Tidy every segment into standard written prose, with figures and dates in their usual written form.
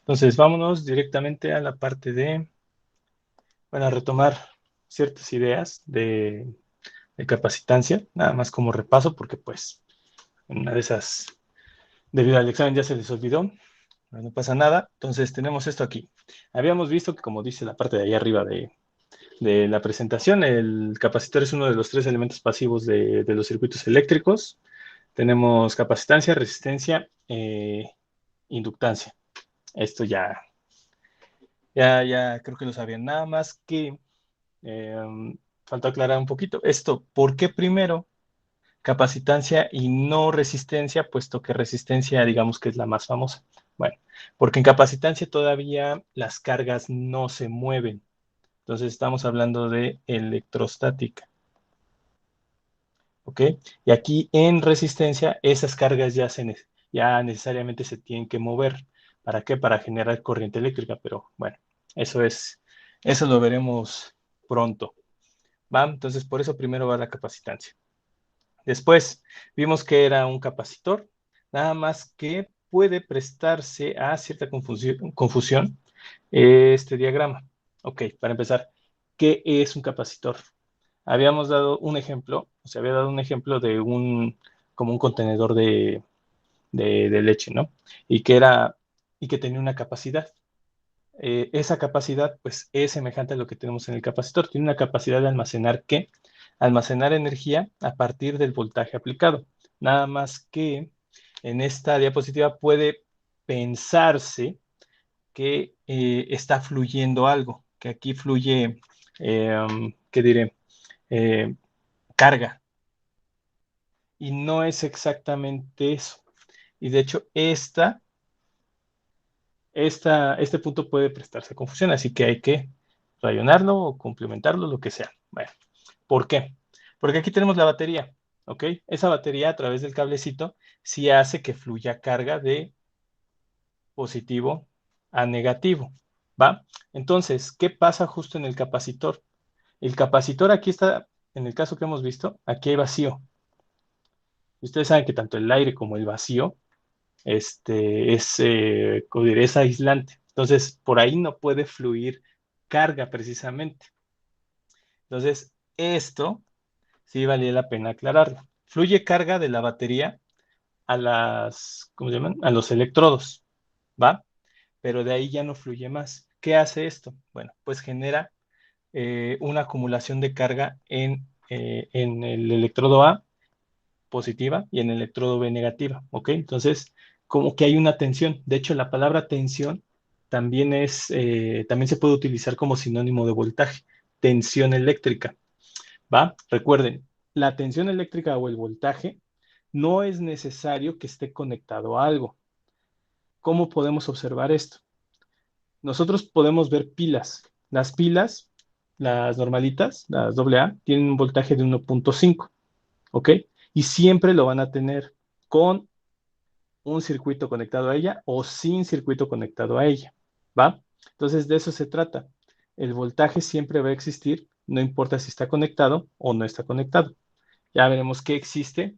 Entonces, vámonos directamente a la parte de, bueno, a retomar ciertas ideas de capacitancia, nada más como repaso, porque pues en una de esas, debido al examen ya se les olvidó, no pasa nada. Entonces, tenemos esto aquí. Habíamos visto que, como dice la parte de ahí arriba de la presentación, el capacitor es uno de los tres elementos pasivos de los circuitos eléctricos. Tenemos capacitancia, resistencia, inductancia. Esto ya creo que lo sabían. Nada más que falta aclarar un poquito. Esto, ¿por qué primero capacitancia y no resistencia? Puesto que resistencia, digamos que es la más famosa. Bueno, porque en capacitancia todavía las cargas no se mueven. Entonces estamos hablando de electrostática. ¿Ok? Y aquí en resistencia, esas cargas ya necesariamente se tienen que mover. ¿Para qué? Para generar corriente eléctrica, pero bueno, eso lo veremos pronto. ¿Va? Entonces, por eso primero va la capacitancia. Después, vimos que era un capacitor, nada más que puede prestarse a cierta confusión este diagrama. Ok, para empezar, ¿qué es un capacitor? Habíamos dado un ejemplo, se había dado un ejemplo de como un contenedor de leche, ¿no? Y y que tenía una capacidad. Esa capacidad, pues, es semejante a lo que tenemos en el capacitor. Tiene una capacidad de almacenar, ¿qué? Almacenar energía a partir del voltaje aplicado. Nada más que en esta diapositiva puede pensarse que está fluyendo algo, que aquí fluye, ¿qué diré? Eh, carga. Y no es exactamente eso. Y de hecho, este punto puede prestarse a confusión, así que hay que rayonarlo o complementarlo, lo que sea. Bueno, ¿por qué? Porque aquí tenemos la batería, ¿ok? Esa batería a través del cablecito sí hace que fluya carga de positivo a negativo, ¿va? Entonces, ¿qué pasa justo en el capacitor? El capacitor aquí está, en el caso que hemos visto, aquí hay vacío. Ustedes saben que tanto el aire como el vacío es aislante. Entonces, por ahí no puede fluir carga precisamente. Entonces, esto sí valía la pena aclararlo. Fluye carga de la batería ¿cómo se llaman? A los electrodos, ¿va? Pero de ahí ya no fluye más. ¿Qué hace esto? Bueno, pues genera una acumulación de carga en el electrodo A positiva y en el electrodo B negativa, ¿ok? Entonces, como que hay una tensión. De hecho, la palabra tensión también se puede utilizar como sinónimo de voltaje, tensión eléctrica, ¿va? Recuerden, la tensión eléctrica o el voltaje no es necesario que esté conectado a algo. ¿Cómo podemos observar esto? Nosotros podemos ver pilas. Las pilas, las normalitas, las AA, tienen un voltaje de 1.5, ¿ok? Y siempre lo van a tener con un circuito conectado a ella o sin circuito conectado a ella, ¿va? Entonces de eso se trata. El voltaje siempre va a existir, no importa si está conectado o no está conectado. Ya veremos qué existe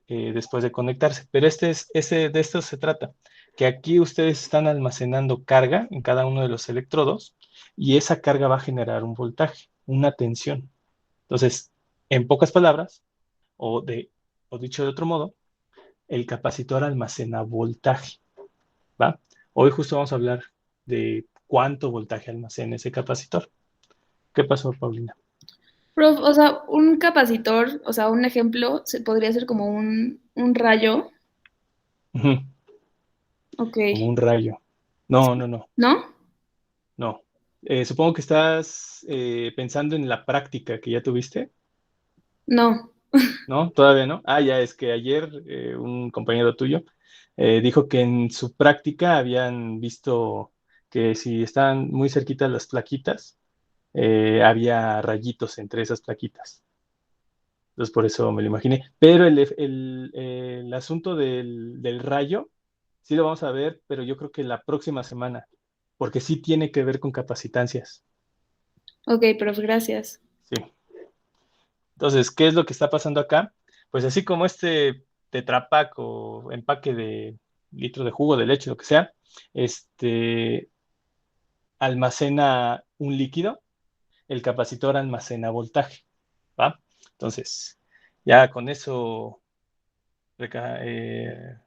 después de conectarse. Pero de esto se trata, que aquí ustedes están almacenando carga en cada uno de los electrodos y esa carga va a generar un voltaje, una tensión. Entonces, en pocas palabras, o dicho de otro modo, el capacitor almacena voltaje, ¿va? Hoy justo vamos a hablar de cuánto voltaje almacena ese capacitor. ¿Qué pasó, Paulina? Prof, o sea, un capacitor, o sea, un ejemplo, podría ser como un rayo. Ujú. Ok. Como un rayo. No, no, no, ¿No? no. Supongo que estás pensando en la práctica que ya tuviste, No. ¿no? Todavía no. Ah, ya es que ayer un compañero tuyo dijo que en su práctica habían visto que si estaban muy cerquitas las plaquitas, había rayitos entre esas plaquitas. Entonces por eso me lo imaginé. Pero el asunto del rayo, sí lo vamos a ver, pero yo creo que la próxima semana, porque sí tiene que ver con capacitancias. Ok, prof, gracias. Sí. Entonces, ¿qué es lo que está pasando acá? Pues así como este Tetra Pak o empaque de litro de jugo, de leche, lo que sea, almacena un líquido, el capacitor almacena voltaje, ¿va? Entonces, ya con eso,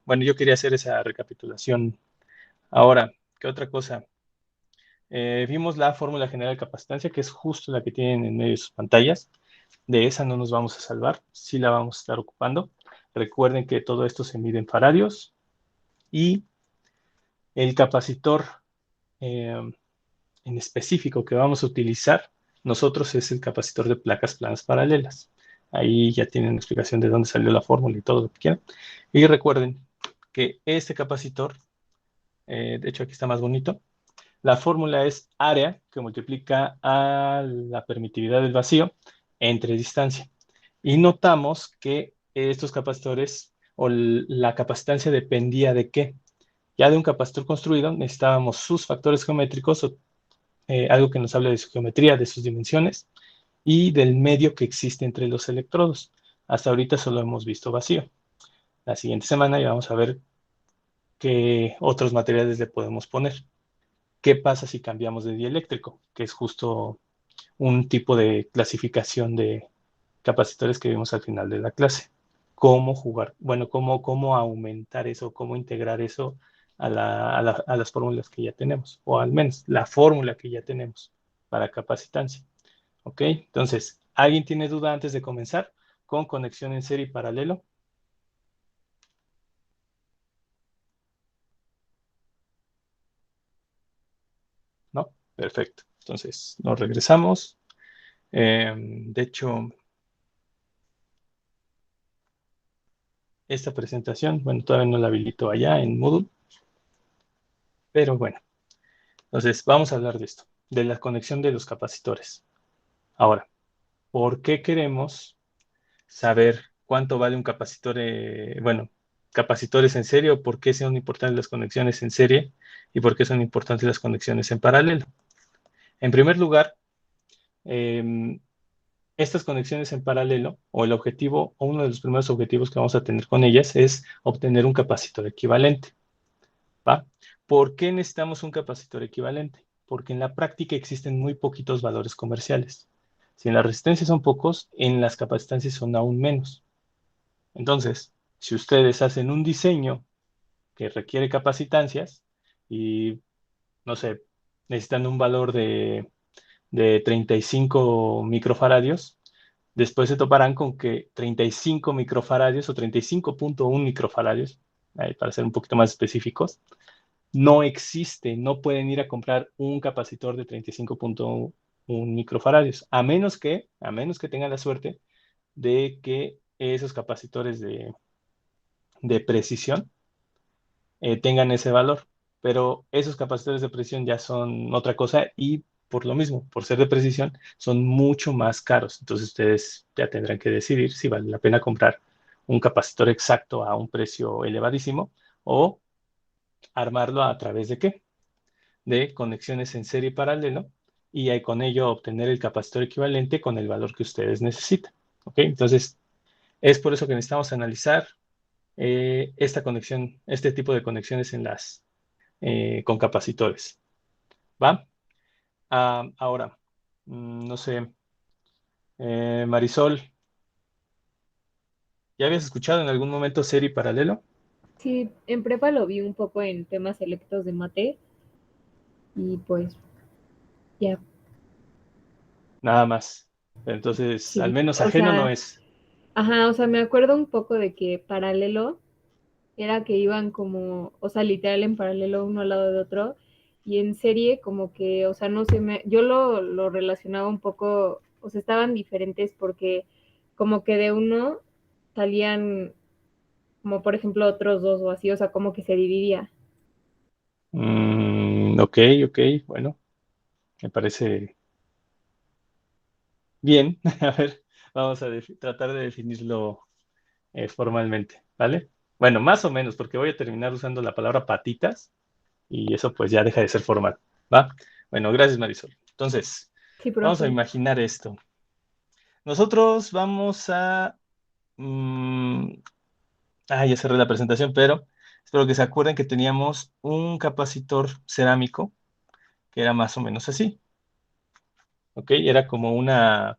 bueno, yo quería hacer esa recapitulación. Ahora, ¿qué otra cosa? Vimos la fórmula general de capacitancia, que es justo la que tienen en medio de sus pantallas. De esa no nos vamos a salvar, sí la vamos a estar ocupando. Recuerden que todo esto se mide en faradios y el capacitor eh, en específico que vamos a utilizar nosotros es el capacitor de placas planas paralelas. Ahí ya tienen una explicación de dónde salió la fórmula y todo lo que quieran. Y recuerden que este capacitor, de hecho aquí está más bonito, la fórmula es área que multiplica a la permitividad del vacío entre distancia. Y notamos que estos capacitores o la capacitancia dependía de qué. Ya de un capacitor construido necesitábamos sus factores geométricos o algo que nos hable de su geometría, de sus dimensiones y del medio que existe entre los electrodos. Hasta ahorita solo hemos visto vacío. La siguiente semana ya vamos a ver qué otros materiales le podemos poner. ¿Qué pasa si cambiamos de dieléctrico? Que es justo un tipo de clasificación de capacitores que vimos al final de la clase. Cómo jugar, bueno, cómo aumentar eso, cómo integrar eso a las fórmulas que ya tenemos, o al menos la fórmula que ya tenemos para capacitancia. ¿Ok? Entonces, ¿alguien tiene duda antes de comenzar con conexión en serie y paralelo? ¿No? Perfecto. Entonces, nos regresamos. De hecho, esta presentación, bueno, todavía no la habilito allá en Moodle, pero bueno, entonces vamos a hablar de esto, de la conexión de los capacitores. Ahora, ¿por qué queremos saber cuánto vale un capacitor? Bueno, capacitores en serie, o por qué son importantes las conexiones en serie y por qué son importantes las conexiones en paralelo. En primer lugar, eh, estas conexiones en paralelo, o el objetivo, o uno de los primeros objetivos que vamos a tener con ellas es obtener un capacitor equivalente, ¿va? ¿Por qué necesitamos un capacitor equivalente? Porque en la práctica existen muy poquitos valores comerciales. Si en la resistencia son pocos, en las capacitancias son aún menos. Entonces, si ustedes hacen un diseño que requiere capacitancias y, no sé, necesitan un valor de 35 microfaradios, después se toparán con que 35 microfaradios o 35.1 microfaradios, para ser un poquito más específicos, no existe, no pueden ir a comprar un capacitor de 35.1 microfaradios, a menos que tengan la suerte de que esos capacitores de precisión tengan ese valor. Pero esos capacitores de precisión ya son otra cosa y por lo mismo, por ser de precisión, son mucho más caros. Entonces ustedes ya tendrán que decidir si vale la pena comprar un capacitor exacto a un precio elevadísimo o armarlo a través de qué? De conexiones en serie paralelo y con ello obtener el capacitor equivalente con el valor que ustedes necesitan. ¿Ok? Entonces, es por eso que necesitamos analizar esta conexión, este tipo de conexiones con capacitores. ¿Va? Ahora, no sé, Marisol, ¿ya habías escuchado en algún momento serie paralelo? Sí, en prepa lo vi un poco en temas selectos de mate y pues ya, Nada más. Entonces, al sí. menos O ajeno no sea, es. ajá, o sea, me acuerdo un poco de que paralelo era que iban como, o sea, literal en paralelo uno al lado de otro y en serie como que, o sea, no sé, yo lo relacionaba un poco, o sea, estaban diferentes porque como que de uno salían como por ejemplo otros dos o así, o sea, como que se dividía. Ok, ok, bueno, me parece bien. A ver, vamos a tratar de definirlo formalmente, ¿vale? Bueno, más o menos, porque voy a terminar usando la palabra patitas y eso pues ya deja de ser formal, ¿va? Bueno, gracias Marisol. Entonces, Sí, vamos a profe. imaginar esto. Nosotros vamos a... mm, ya cerré la presentación, pero Espero que se acuerden que teníamos un capacitor cerámico que era más o menos así. ¿Ok? Era como una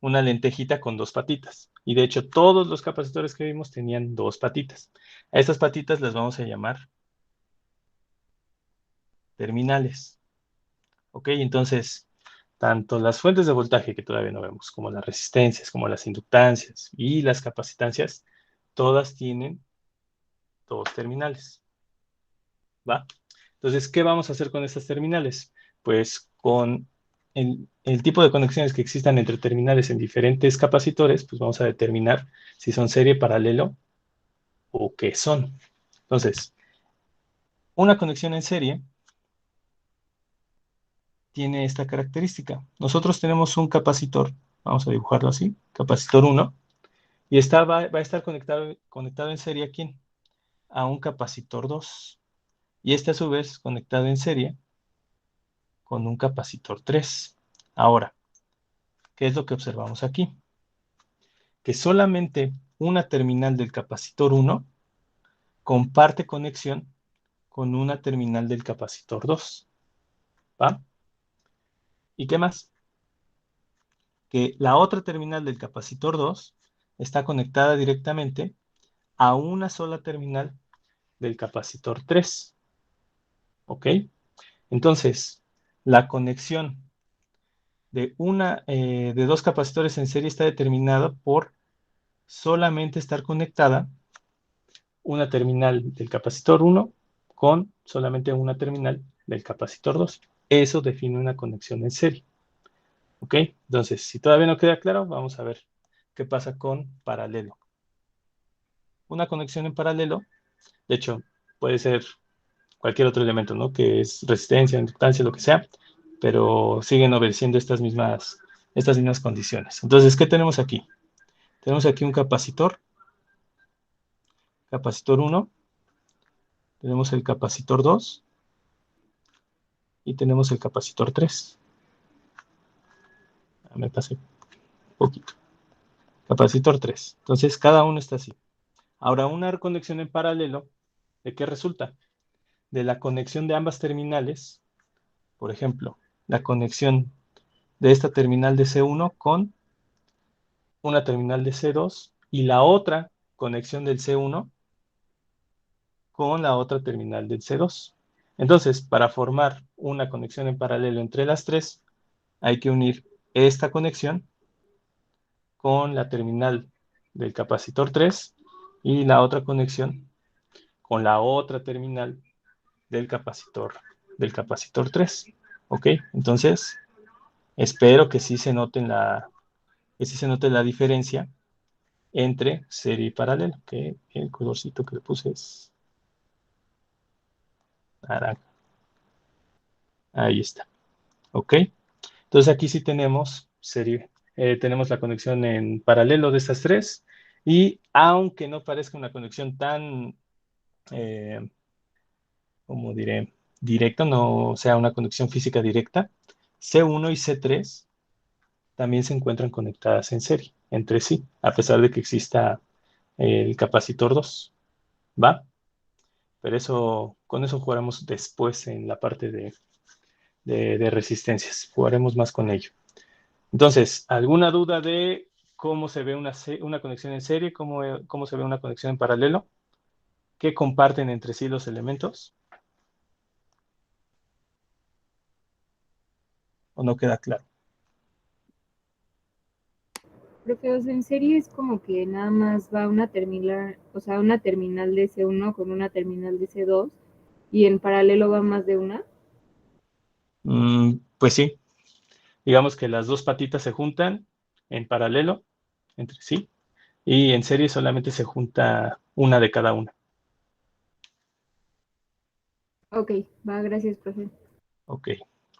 lentejita con dos patitas. Y de hecho, todos los capacitores que vimos tenían dos patitas. A estas patitas las vamos a llamar terminales. ¿Ok? Entonces, tanto las fuentes de voltaje que todavía no vemos, como las resistencias, como las inductancias y las capacitancias, todas tienen dos terminales. ¿Va? Entonces, ¿qué vamos a hacer con estas terminales? Pues con el tipo de conexiones que existan entre terminales en diferentes capacitores, pues vamos a determinar si son serie, paralelo o qué son. Entonces, una conexión en serie tiene esta característica. Nosotros tenemos un capacitor, vamos a dibujarlo así, capacitor 1, y va a estar conectado en serie ¿a quién? A un capacitor 2. Y este a su vez conectado en serie con un capacitor 3. Ahora, ¿qué es lo que observamos aquí? Que solamente una terminal del capacitor 1 comparte conexión con una terminal del capacitor 2. ¿Va? ¿Y qué más? Que la otra terminal del capacitor 2 está conectada directamente a una sola terminal del capacitor 3. ¿Ok? Entonces, la conexión de dos capacitores en serie está determinada por solamente estar conectada una terminal del capacitor 1 con solamente una terminal del capacitor 2. Eso define una conexión en serie. ¿Ok? Entonces, si todavía no queda claro, vamos a ver qué pasa con paralelo. Una conexión en paralelo, de hecho, puede ser cualquier otro elemento, ¿no? Que es resistencia, inductancia, lo que sea, pero siguen obedeciendo estas mismas condiciones. Entonces, ¿qué tenemos aquí? Tenemos aquí un capacitor 1, tenemos el capacitor 2 y tenemos el capacitor 3. Me pasé un poquito. Capacitor 3. Entonces, cada uno está así. Ahora, una conexión en paralelo, ¿de qué resulta? De la conexión de ambas terminales, por ejemplo, la conexión de esta terminal de C1 con una terminal de C2 y la otra conexión del C1 con la otra terminal del C2. Entonces, para formar una conexión en paralelo entre las tres, hay que unir esta conexión con la terminal del capacitor 3 y la otra conexión con la otra terminal del capacitor 3. ¿Ok? Entonces, espero que sí se note la diferencia entre serie y paralelo, que el colorcito que le puse es naranja. Ahí está. ¿Ok? Entonces aquí sí tenemos serie, tenemos la conexión en paralelo de estas tres, y aunque no parezca una conexión tan, como diré, directa, no sea una conexión física directa, C1 y C3 también se encuentran conectadas en serie entre sí, a pesar de que exista el capacitor 2. ¿Va? Pero con eso jugaremos después en la parte de resistencias. Jugaremos más con ello. Entonces, ¿alguna duda de cómo se ve una conexión en serie? ¿Cómo se ve una conexión en paralelo? ¿Qué comparten entre sí los elementos? ¿O no queda claro? Profe, o sea, en serie es como que nada más va una terminal, o sea, una terminal de C1 con una terminal de C2 y en paralelo va más de una. Pues sí, digamos que las dos patitas se juntan en paralelo entre sí, y en serie solamente se junta una de cada una. Ok, va, gracias, profe. Ok.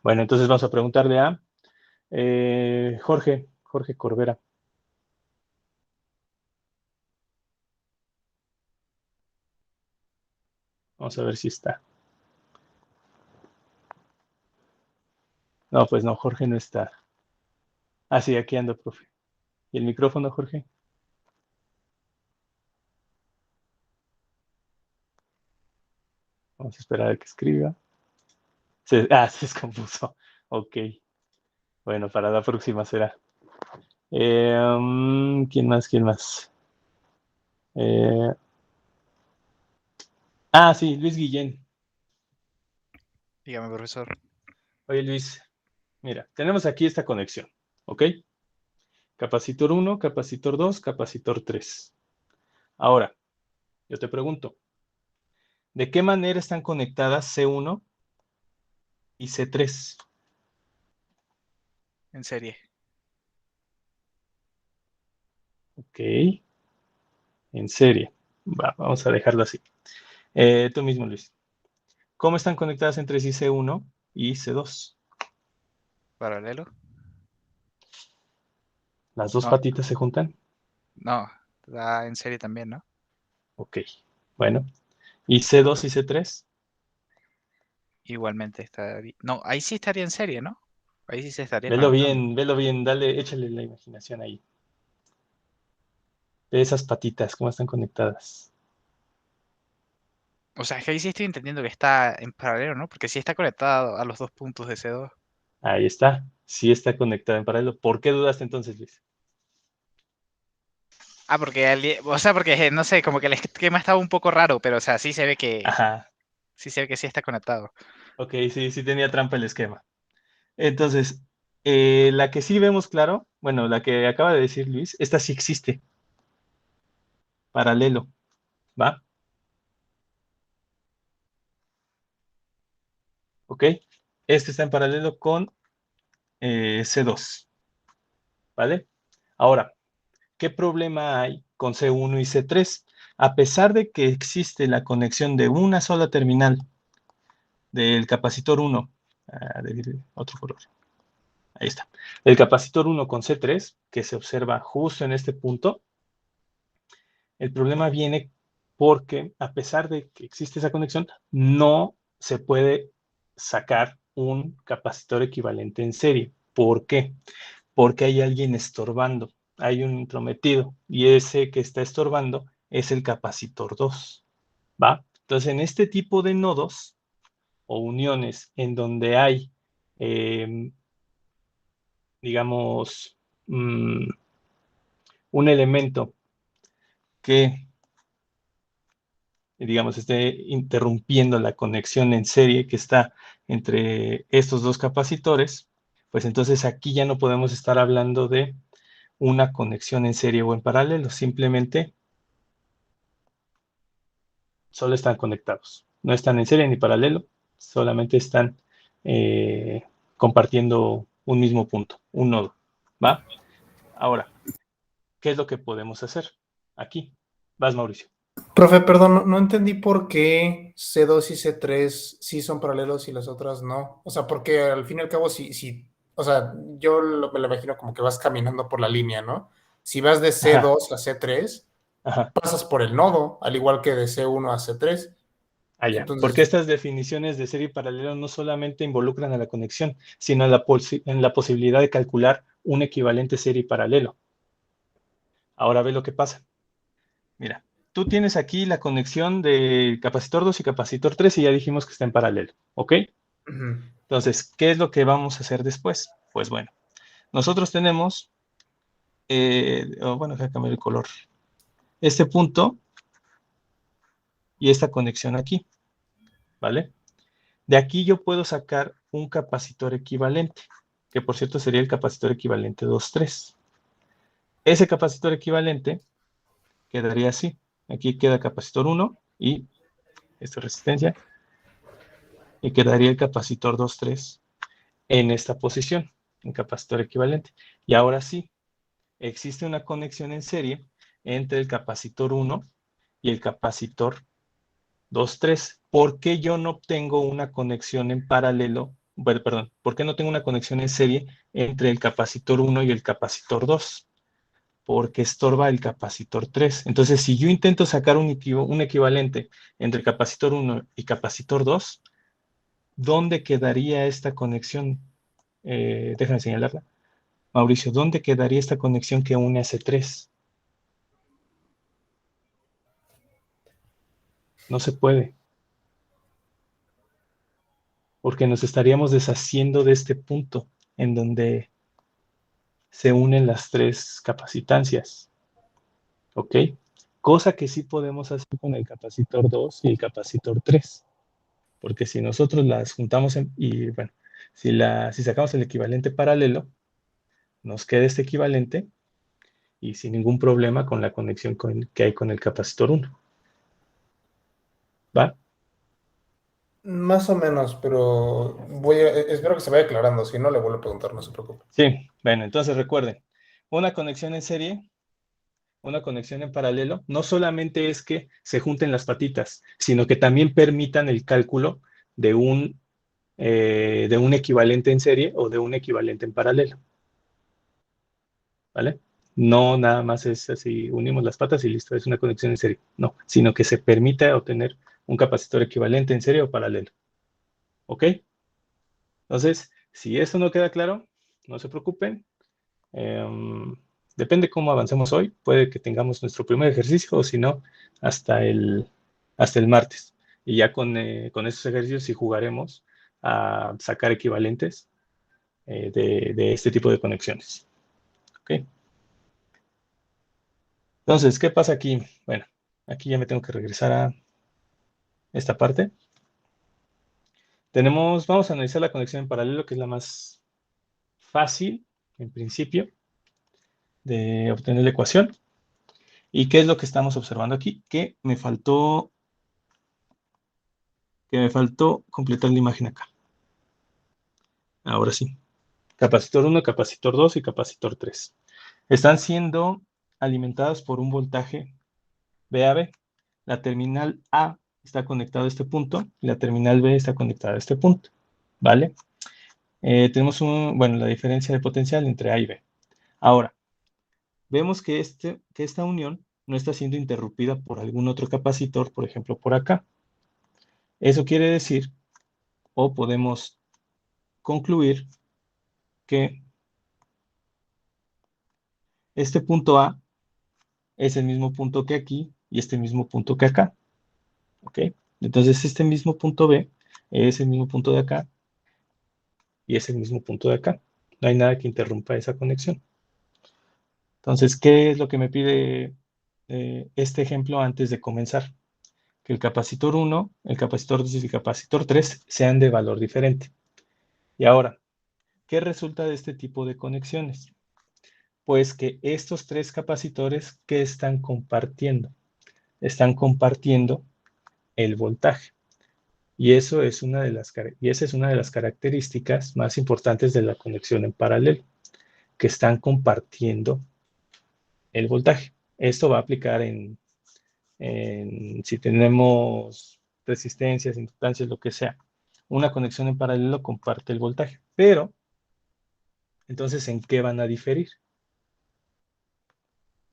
Bueno, entonces vamos a preguntarle a Jorge Corbera. Vamos a ver si está. No, pues no, Jorge no está. Ah, sí, aquí ando, profe. ¿Y el micrófono, Jorge? Vamos a esperar a que escriba. Se descompuso. Ok. Bueno, para la próxima será. ¿Quién más? ¿Quién más? Sí, Luis Guillén. Dígame, profesor. Oye, Luis, mira, tenemos aquí esta conexión, ¿ok? Capacitor 1, capacitor 2, capacitor 3. Ahora, yo te pregunto, ¿de qué manera están conectadas C1 y C3? En serie. Ok, en serie. Vamos a dejarlo así. Tú mismo, Luis. ¿Cómo están conectadas entre sí C1 y C2? Paralelo. ¿Las dos No, patitas se juntan? no. Da en serie también, ¿no? Ok, bueno. ¿Y C2 y C3? Igualmente está. No, ahí sí estaría en serie, ¿no? Ahí sí se estaría conectando. Velo bien, dale, échale la imaginación ahí. De esas patitas, ¿cómo están conectadas? O sea, es que ahí sí estoy entendiendo que está en paralelo, ¿no? Porque sí está conectado a los dos puntos de C2. Ahí está, sí está conectada en paralelo. ¿Por qué dudaste entonces, Luis? Ah, o sea, porque no sé, como que el esquema estaba un poco raro, pero o sea, Ajá, sí se ve que sí está conectado. ok, sí tenía trampa el esquema. Entonces, la que sí vemos claro, bueno, la que acaba de decir Luis, esta sí existe, paralelo, ¿va? Ok, este está en paralelo con C2, ¿vale? Ahora, ¿qué problema hay con C1 y C3? A pesar de que existe la conexión de una sola terminal del capacitor 1, otro color, ahí está, el capacitor 1 con C3, que se observa justo en este punto, el problema viene porque a pesar de que existe esa conexión, no se puede sacar un capacitor equivalente en serie. ¿Por qué? Porque hay alguien estorbando, hay un intrometido, y ese que está estorbando es el capacitor 2, ¿va? Entonces, en este tipo de nodos o uniones en donde hay, digamos, un elemento que, digamos, esté interrumpiendo la conexión en serie que está entre estos dos capacitores, pues entonces aquí ya no podemos estar hablando de una conexión en serie o en paralelo, simplemente solo están conectados. No están en serie ni paralelo, solamente están compartiendo un mismo punto, un nodo, ¿va? Ahora, ¿qué es lo que podemos hacer? Aquí. Vas, Mauricio. Profe, perdón, no entendí por qué C2 y C3 sí son paralelos y las otras no. O sea, porque al fin y al cabo, o sea, me lo imagino como que vas caminando por la línea, ¿no? Si vas de Ajá, C2 a C3, ajá. pasas por el nodo, al igual que de C1 a C3. Allá, porque Entonces, estas definiciones de serie y paralelo no solamente involucran a la conexión, sino en la posibilidad de calcular un equivalente serie y paralelo. Ahora ve lo que pasa. Mira, tú tienes aquí la conexión de capacitor 2 y capacitor 3 y ya dijimos que está en paralelo, ¿ok? Entonces, ¿qué es lo que vamos a hacer después? Pues bueno, nosotros tenemos, bueno, voy a cambiar el color, este punto y esta conexión aquí, ¿vale? De aquí yo puedo sacar un capacitor equivalente, que por cierto sería el capacitor equivalente 2,3. Ese capacitor equivalente quedaría así. Aquí queda capacitor 1 y esta resistencia, y quedaría el capacitor 2,3 en esta posición, en capacitor equivalente. Y ahora sí, existe una conexión en serie entre el capacitor 1 y el capacitor 2,3. ¿Por qué yo no obtengo una conexión en paralelo? Bueno, perdón, ¿por qué no tengo una conexión en serie entre el capacitor 1 y el capacitor 2? Porque estorba el capacitor 3. Entonces, si yo intento sacar un equivalente entre capacitor 1 y capacitor 2, ¿dónde quedaría esta conexión? Déjame señalarla. Mauricio, ¿dónde quedaría esta conexión que une a C3? No se puede. porque nos estaríamos deshaciendo de este punto en donde se unen las tres capacitancias. ¿Ok? Cosa que sí podemos hacer con el capacitor 2 y el capacitor 3. Porque si nosotros las juntamos y bueno, si sacamos el equivalente paralelo, nos queda este equivalente y sin ningún problema con la conexión que hay con el capacitor 1. ¿Va? Más o menos, pero espero que se vaya aclarando, si no le vuelvo a preguntar, no se preocupe. Sí, bueno, entonces recuerden, una conexión en serie, una conexión en paralelo, no solamente es que se junten las patitas, sino que también permitan el cálculo de un equivalente en serie o de un equivalente en paralelo. ¿Vale? No nada más es así, unimos las patas y listo, es una conexión en serie. No, sino que se permita obtener un capacitor equivalente en serie o paralelo. ¿Ok? Entonces, si esto no queda claro, no se preocupen. Depende cómo avancemos hoy. Puede que tengamos nuestro primer ejercicio o si no, hasta el martes. Y ya con estos ejercicios sí jugaremos a sacar equivalentes de este tipo de conexiones. ¿Ok? Entonces, ¿qué pasa aquí? Bueno, aquí ya me tengo que regresar a esta parte. Vamos a analizar la conexión en paralelo, que es la más fácil, en principio, de obtener la ecuación. ¿Y qué es lo que estamos observando aquí? Que me faltó completar la imagen acá. Ahora sí. Capacitor 1, capacitor 2 y capacitor 3. Están siendo alimentados por un voltaje VAB. La terminal A está conectada a este punto y la terminal B está conectada a este punto. ¿Vale? Tenemos la diferencia de potencial entre A y B. Ahora, vemos que esta unión no está siendo interrumpida por algún otro capacitor, por ejemplo, por acá. Eso quiere decir, o podemos concluir, que este punto A es el mismo punto que aquí y este mismo punto que acá. ¿Ok? Entonces, este mismo punto B es el mismo punto de acá y es el mismo punto de acá. No hay nada que interrumpa esa conexión. Entonces, ¿qué es lo que me pide este ejemplo antes de comenzar? Que el capacitor 1, el capacitor 2 y el capacitor 3 sean de valor diferente. Y ahora, ¿qué resulta de este tipo de conexiones? Pues que estos tres capacitores, ¿qué están compartiendo? Están compartiendo el voltaje. Y esa es una de las características más importantes de la conexión en paralelo, que están compartiendo el voltaje. Esto va a aplicar si tenemos resistencias, inductancias, lo que sea. Una conexión en paralelo comparte el voltaje. Pero, entonces, ¿en qué van a diferir?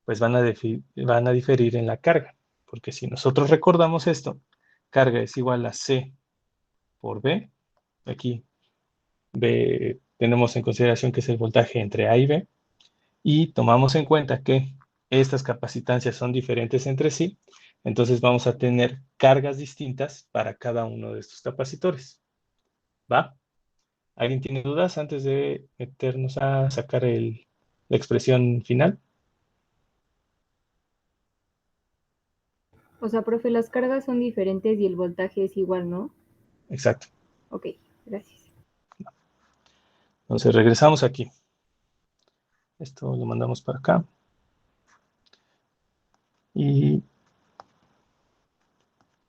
Pues van a diferir en la carga. Porque si nosotros recordamos esto, carga es igual a C por B. Aquí B tenemos en consideración que es el voltaje entre A y B. Y tomamos en cuenta que estas capacitancias son diferentes entre sí, entonces vamos a tener cargas distintas para cada uno de estos capacitores. ¿Va? ¿Alguien tiene dudas antes de meternos a sacar la expresión final? O sea, profe, las cargas son diferentes y el voltaje es igual, ¿no? Exacto. Ok, gracias. Entonces regresamos aquí. Esto lo mandamos para acá. Y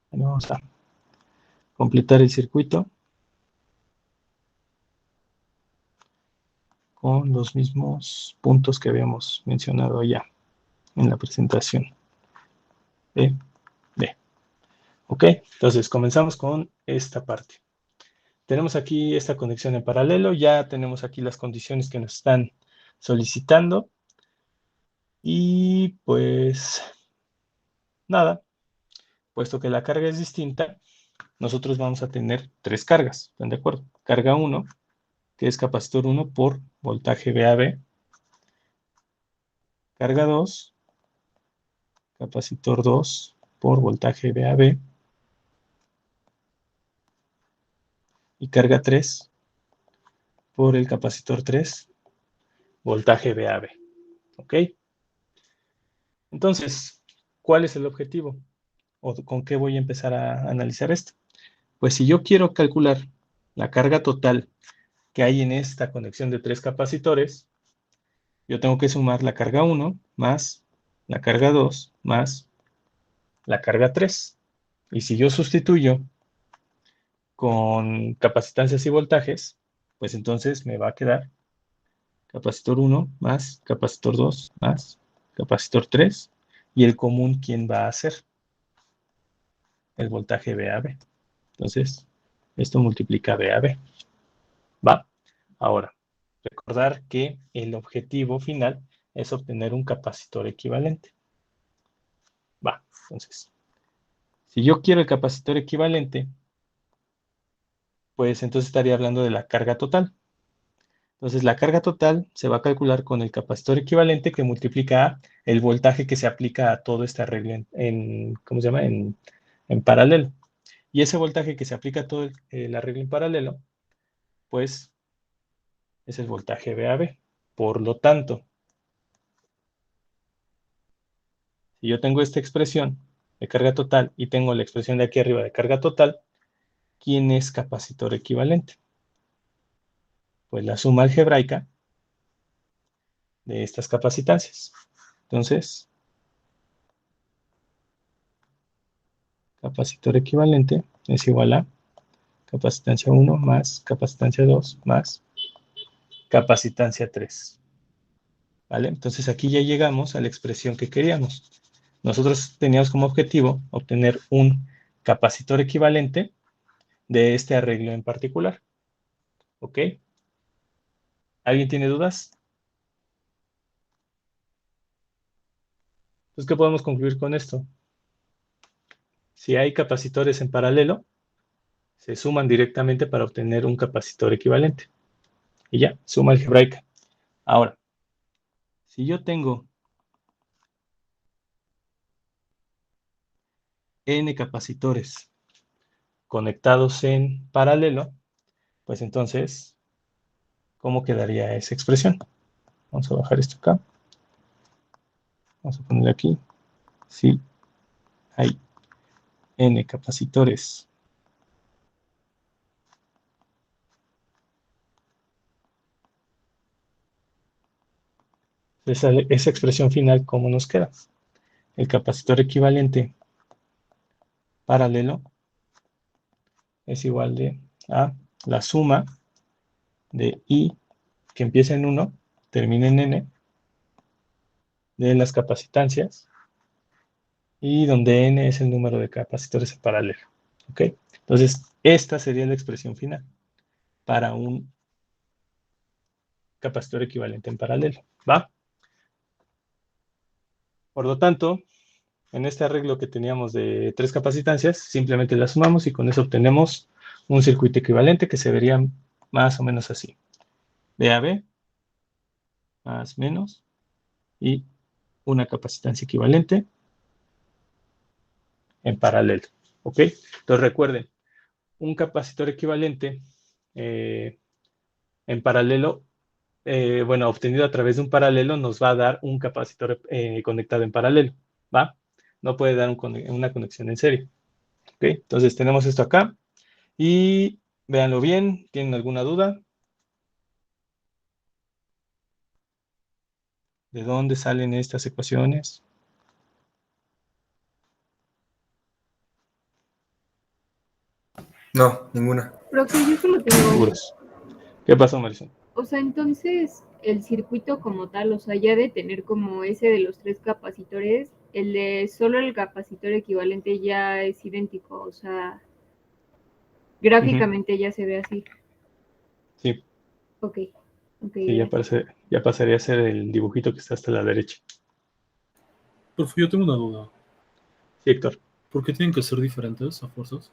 vamos a completar el circuito con los mismos puntos que habíamos mencionado ya en la presentación. B. ¿Ok? Entonces comenzamos con esta parte. Tenemos aquí esta conexión en paralelo, ya tenemos aquí las condiciones que nos están solicitando. Y pues nada, puesto que la carga es distinta, nosotros vamos a tener tres cargas, ¿están de acuerdo? Carga 1, que es capacitor 1 por voltaje VAB. Carga 2, capacitor 2 por voltaje VAB. y carga 3 por el capacitor 3, voltaje VAB. ¿Ok? Entonces, ¿cuál es el objetivo? ¿O con qué voy a empezar a analizar esto? Pues si yo quiero calcular la carga total que hay en esta conexión de 3 capacitores, yo tengo que sumar la carga 1 más la carga 2 más la carga 3. Y si yo sustituyo con capacitancias y voltajes, pues entonces me va a quedar capacitor 1 más capacitor 2 más capacitor 3, y el común, ¿quién va a ser? El voltaje VAB. Entonces, esto multiplica VAB. ¿Va? Ahora, recordar que el objetivo final es obtener un capacitor equivalente. Va, entonces, si yo quiero el capacitor equivalente, pues entonces estaría hablando de la carga total. Entonces, la carga total se va a calcular con el capacitor equivalente que multiplica el voltaje que se aplica a todo este arreglo ¿cómo se llama? En paralelo. Y ese voltaje que se aplica a todo el arreglo en paralelo, pues es el voltaje VAB. Por lo tanto, si yo tengo esta expresión de carga total y tengo la expresión de aquí arriba de carga total, ¿quién es capacitor equivalente? Pues la suma algebraica de estas capacitancias. Entonces, capacitor equivalente es igual a capacitancia 1 más capacitancia 2 más capacitancia 3. ¿Vale? Entonces aquí ya llegamos a la expresión que queríamos. Nosotros teníamos como objetivo obtener un capacitor equivalente de este arreglo en particular. ¿Ok? ¿Alguien tiene dudas? Entonces, ¿qué podemos concluir con esto? Si hay capacitores en paralelo, se suman directamente para obtener un capacitor equivalente. Y ya, suma algebraica. Ahora, si yo tengo n capacitores conectados en paralelo, pues entonces, ¿cómo quedaría esa expresión? Vamos a bajar esto acá. Vamos a poner aquí. Si hay n capacitores esa expresión final, ¿cómo nos queda? El capacitor equivalente paralelo es igual a la suma de I, que empieza en 1, termina en N, de las capacitancias, y donde N es el número de capacitores en paralelo. ¿Ok? Entonces, esta sería la expresión final para un capacitor equivalente en paralelo. ¿Va? Por lo tanto, en este arreglo que teníamos de 3 capacitancias, simplemente las sumamos y con eso obtenemos un circuito equivalente que se vería más o menos así. VAB más menos y una capacitancia equivalente en paralelo. ¿Ok? Entonces recuerden, un capacitor equivalente en paralelo, bueno, obtenido a través de un paralelo, nos va a dar un capacitor conectado en paralelo. ¿Va? No puede dar una conexión en serie. ¿Ok? Entonces tenemos esto acá y véanlo bien. ¿Tienen alguna duda? ¿De dónde salen estas ecuaciones? No, ninguna. Profe, yo solo tengo, Seguros. ¿Qué pasó, Marisol? o sea, entonces el circuito como tal, o sea, ya de tener como ese de los 3 capacitores, el de solo el capacitor equivalente ya es idéntico, o sea, gráficamente ya se ve así. Sí, Ok, ok, sí, gracias. ya pasaría a ser el dibujito que está hasta la derecha. Profe, yo tengo una duda. Sí, Héctor. ¿Por qué tienen que ser diferentes a fuerzas?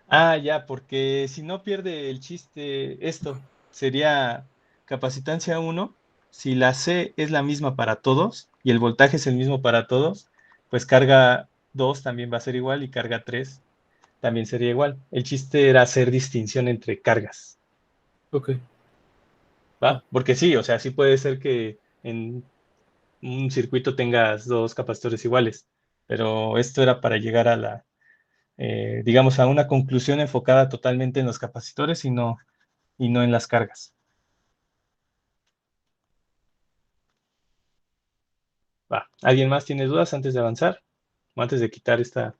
Ah, ya, porque si no pierde el chiste esto, sería capacitancia 1, si la C es la misma para todos y el voltaje es el mismo para todos, pues carga 2 también va a ser igual y carga 3 también sería igual. El chiste era hacer distinción entre cargas, Ok. ¿va? Porque sí, o sea, sí puede ser que en un circuito tengas dos capacitores iguales, pero esto era para llegar a digamos, a una conclusión enfocada totalmente en los capacitores y no en las cargas. Va. ¿Alguien más tiene dudas antes de avanzar? O antes de quitar esta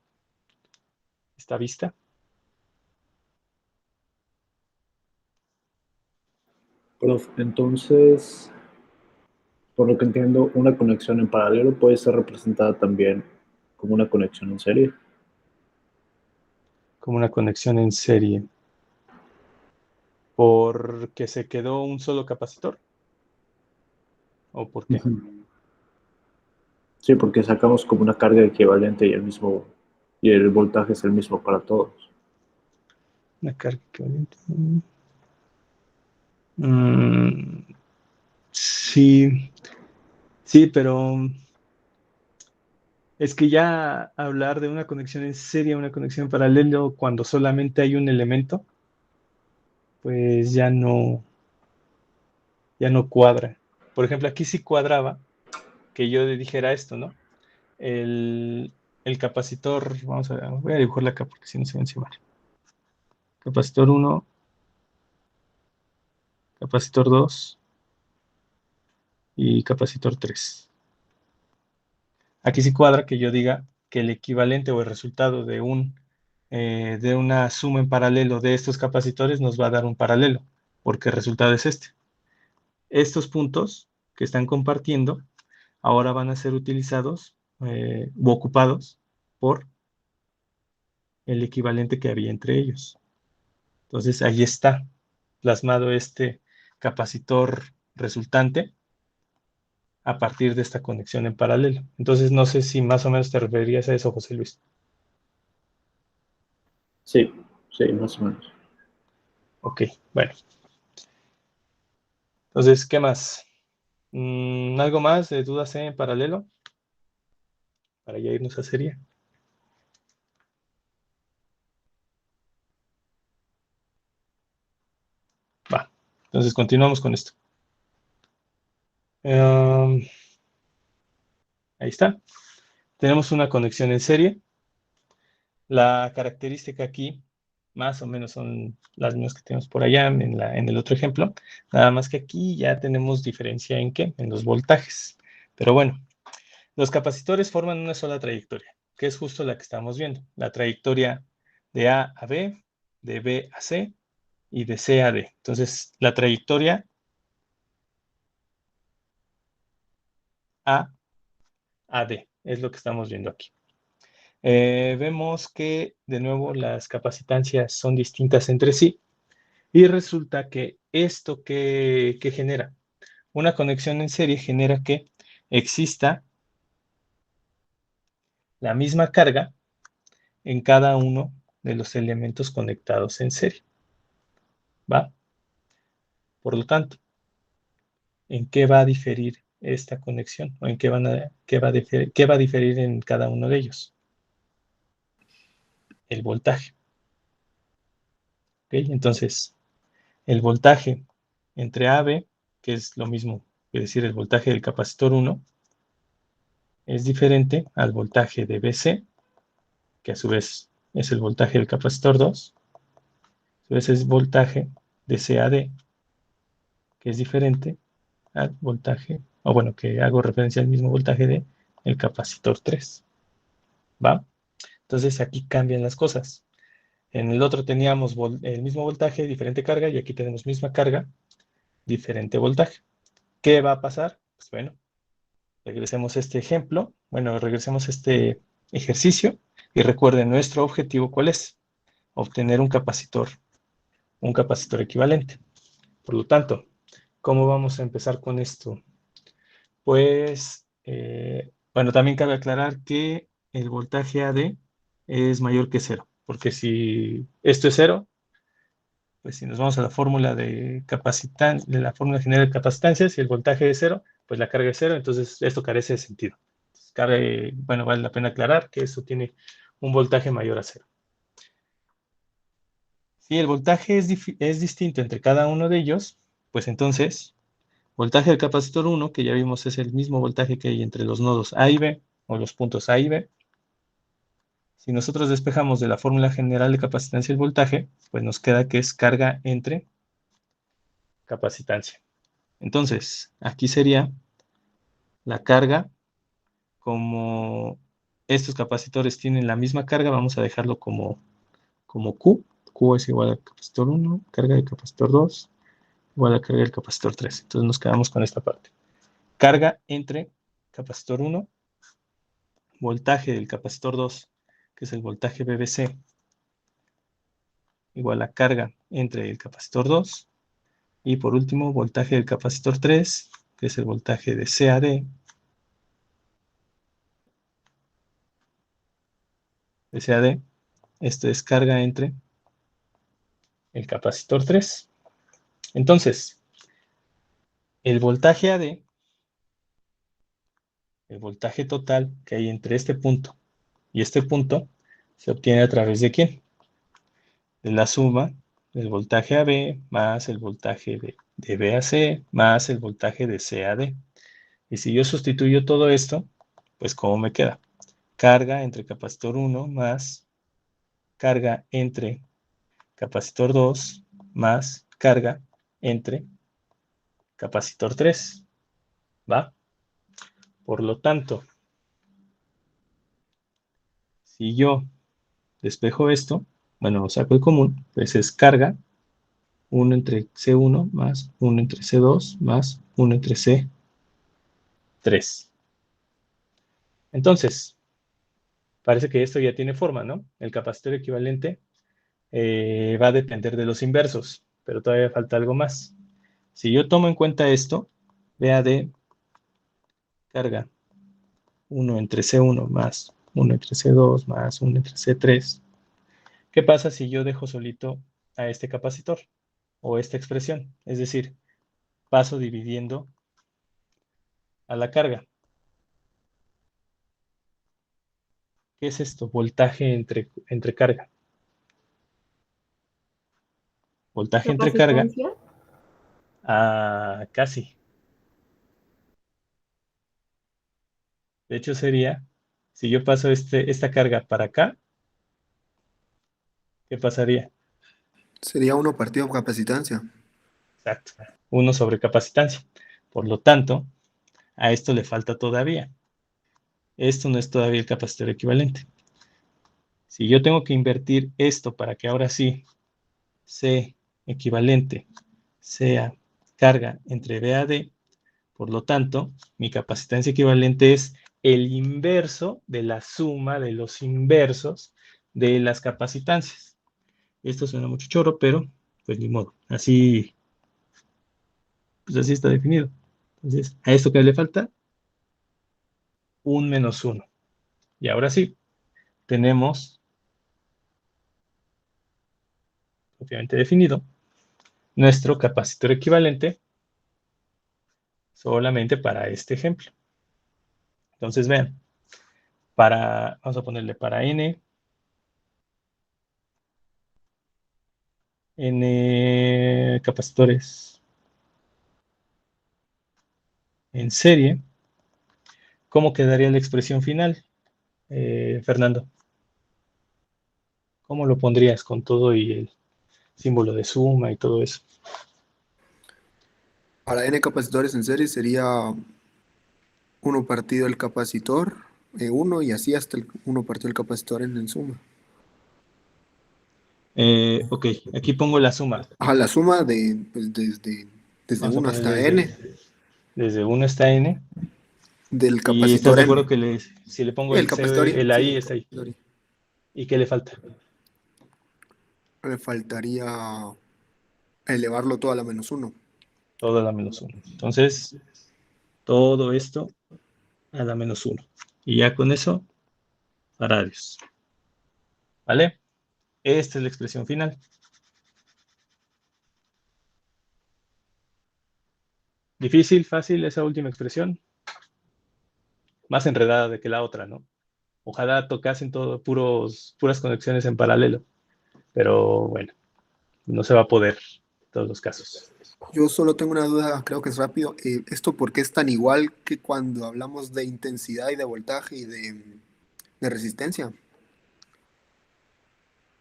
vista. Prof, entonces, por lo que entiendo, una conexión en paralelo puede ser representada también como una conexión en serie. Como una conexión en serie. ¿Porque se quedó un solo capacitor? ¿O por qué? Sí, porque sacamos como una carga equivalente y el voltaje es el mismo para todos. Una carga equivalente. Sí, sí, pero es que ya hablar de una conexión en serie, una conexión en paralelo, cuando solamente hay un elemento, pues ya no cuadra. Por ejemplo, aquí sí cuadraba que yo dijera esto, ¿no? El, el capacitor, vamos a ver, voy a dibujarla acá porque si no se va a encimar. Capacitor 1, capacitor 2 y capacitor 3. Aquí sí cuadra que yo diga que el equivalente o el resultado de una suma en paralelo de estos capacitores nos va a dar un paralelo, porque el resultado es este. Estos puntos que están compartiendo ahora van a ser utilizados u ocupados por el equivalente que había entre ellos. Entonces ahí está plasmado este capacitor resultante a partir de esta conexión en paralelo. Entonces no sé si más o menos te referirías a eso, José Luis. Sí, sí, más o menos. Ok, bueno. Entonces, ¿qué más? ¿Algo más de dudas en paralelo? Para ya irnos a serie. Va. Entonces continuamos con esto. Ahí está. Tenemos una conexión en serie. La característica aquí, más o menos son las mismas que tenemos por allá en el otro ejemplo. Nada más que aquí ya tenemos diferencia en qué, en los voltajes. Pero bueno, los capacitores forman una sola trayectoria, que es justo la que estamos viendo. La trayectoria de A a B, de B a C y de C a D. Entonces, la trayectoria A a D es lo que estamos viendo aquí. Vemos que, de nuevo, las capacitancias son distintas entre sí y resulta que esto que genera una conexión en serie genera que exista la misma carga en cada uno de los elementos conectados en serie. ¿Va? Por lo tanto, ¿en qué va a diferir esta conexión? ¿O en qué va a diferir en cada uno de ellos? El voltaje. ¿Okay? Entonces, el voltaje entre AB, que es lo mismo que decir el voltaje del capacitor 1, es diferente al voltaje de BC, que a su vez es el voltaje del capacitor 2. A su vez es voltaje de CAD, que es diferente al voltaje, o bueno, que hago referencia al mismo voltaje de el capacitor 3. ¿Va? Entonces aquí cambian las cosas. En el otro teníamos el mismo voltaje, diferente carga, y aquí tenemos misma carga, diferente voltaje. ¿Qué va a pasar? Pues bueno, regresemos a este ejemplo, regresemos a este ejercicio, y recuerden, nuestro objetivo, ¿cuál es? Obtener un capacitor equivalente. Por lo tanto, ¿cómo vamos a empezar con esto? Pues, también cabe aclarar que el voltaje AD es mayor que 0, porque si esto es 0, pues si nos vamos a la fórmula de la fórmula general de capacitancia, si el voltaje es 0, pues la carga es 0, entonces esto carece de sentido. Vale la pena aclarar que esto tiene un voltaje mayor a 0. Si el voltaje es distinto entre cada uno de ellos, pues entonces, voltaje del capacitor 1, que ya vimos es el mismo voltaje que hay entre los nodos A y B, o los puntos A y B. Si nosotros despejamos de la fórmula general de capacitancia el voltaje, pues nos queda que es carga entre capacitancia. Entonces, aquí sería la carga, como estos capacitores tienen la misma carga, vamos a dejarlo como Q. Q es igual al capacitor 1, carga del capacitor 2, igual a la carga del capacitor 3. Entonces nos quedamos con esta parte. Carga entre capacitor 1, voltaje del capacitor 2, que es el voltaje BBC, igual a carga entre el capacitor 2, y por último, voltaje del capacitor 3, que es el voltaje de CAD, esto es carga entre el capacitor 3. Entonces, el voltaje AD, el voltaje total que hay entre este punto y este punto, se obtiene a través de ¿quién? De la suma del voltaje AB más el voltaje de BAC más el voltaje de CAD. Y si yo sustituyo todo esto, pues ¿cómo me queda? Carga entre capacitor 1 más carga entre capacitor 2 más carga entre capacitor 3. ¿Va? Por lo tanto, si yo despejo esto, bueno, saco el común, pues es carga 1 entre C1 más 1 entre C2 más 1 entre C3. Entonces, parece que esto ya tiene forma, ¿no? El capacitor equivalente va a depender de los inversos, pero todavía falta algo más. Si yo tomo en cuenta esto, VAD carga 1 entre C1 más 1 entre C2 más 1 entre C3. ¿Qué pasa si yo dejo solito a este capacitor o esta expresión? Es decir, paso dividiendo a la carga. ¿Qué es esto? Voltaje entre carga. Voltaje entre carga. ¿Capacitancia? Casi. De hecho sería, si yo paso esta carga para acá, ¿qué pasaría? Sería 1 partido capacitancia. Exacto. 1 sobre capacitancia. Por lo tanto, a esto le falta todavía. Esto no es todavía el capacitor equivalente. Si yo tengo que invertir esto para que ahora sí C equivalente sea carga entre BAD, por lo tanto, mi capacitancia equivalente es el inverso de la suma de los inversos de las capacitancias. Esto suena mucho choro, pero pues ni modo. Así, pues así está definido. Entonces, ¿a esto qué le falta? Un menos 1. Y ahora sí, tenemos propiamente definido nuestro capacitor equivalente solamente para este ejemplo. Entonces, vean, vamos a ponerle para N capacitores en serie, ¿cómo quedaría la expresión final, Fernando? ¿Cómo lo pondrías con todo y el símbolo de suma y todo eso? Para N capacitores en serie sería 1 partido el capacitor, 1 y así hasta el 1 partido el capacitor en suma. Ok, aquí pongo la suma. La suma pues, desde Vamos a 1 poner hasta N desde 1 hasta N. del ¿Y estás capacitor de N. acuerdo que si le pongo El capacitor I, el sí, ahí el está ahí? capacitor I. ¿Y qué le falta? Le faltaría elevarlo todo a la menos 1. Todo a la menos 1. Entonces, todo esto a la menos 1. Y ya con eso, faradios. ¿Vale? Esta es la expresión final. Difícil, fácil esa última expresión. Más enredada de que la otra, ¿no? Ojalá tocasen todo puras conexiones en paralelo. Pero bueno, no se va a poder en todos los casos. Yo solo tengo una duda, creo que es rápido. ¿Esto por qué es tan igual que cuando hablamos de intensidad y de voltaje y de resistencia?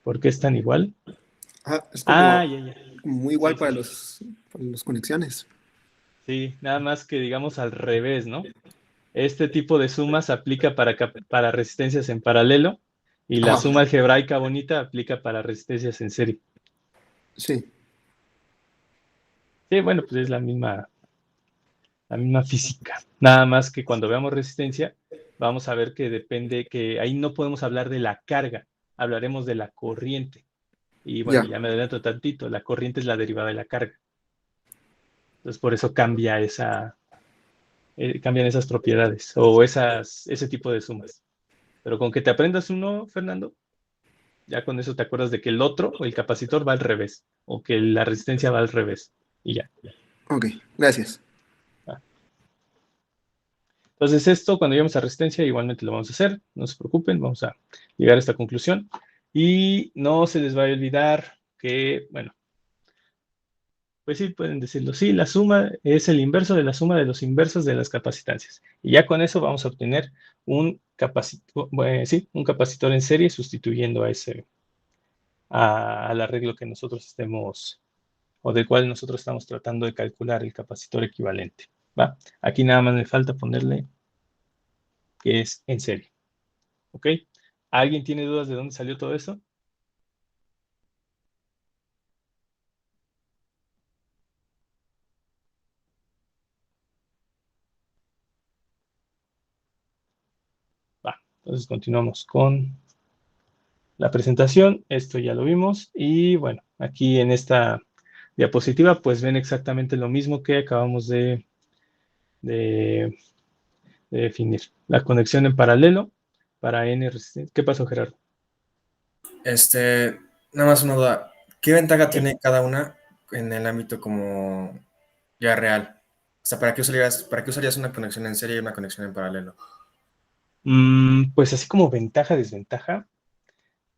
¿Por qué es tan igual? Es como Ya. muy igual Sí, para sí. las conexiones. Sí, nada más que digamos al revés, ¿no? Este tipo de sumas aplica para resistencias en paralelo y la Ajá, suma algebraica bonita aplica para resistencias en serie. sí, Sí, bueno, pues es la misma física. Nada más que cuando veamos resistencia, vamos a ver que depende, que ahí no podemos hablar de la carga, hablaremos de la corriente. Y bueno, ya, ya me adelanto tantito, la corriente es la derivada de la carga. Entonces, por eso cambian esas propiedades o ese tipo de sumas. Pero con que te aprendas uno, Fernando, ya con eso te acuerdas de que el otro, o el capacitor, va al revés, o que la resistencia va al revés, y ya. ok, gracias. Entonces esto, cuando lleguemos a resistencia, igualmente lo vamos a hacer, no se preocupen, vamos a llegar a esta conclusión. Y no se les va a olvidar que, bueno, pues sí, pueden decirlo, sí, la suma es el inverso de la suma de los inversos de las capacitancias. Y ya con eso vamos a obtener un capacitor en serie sustituyendo al arreglo que nosotros estemos, o del cual nosotros estamos tratando de calcular el capacitor equivalente. ¿Va? Aquí nada más me falta ponerle que es en serie. ¿Ok? ¿Alguien tiene dudas de dónde salió todo eso? Va, entonces continuamos con la presentación. Esto ya lo vimos. Y bueno, aquí en esta diapositiva, pues ven exactamente lo mismo que acabamos de definir. La conexión en paralelo para N resistencia. ¿Qué pasó, Gerardo? Nada más una duda. ¿Qué ventaja Sí. tiene cada una en el ámbito como ya real? O sea, ¿para qué usarías una conexión en serie y una conexión en paralelo? Pues así como ventaja, desventaja,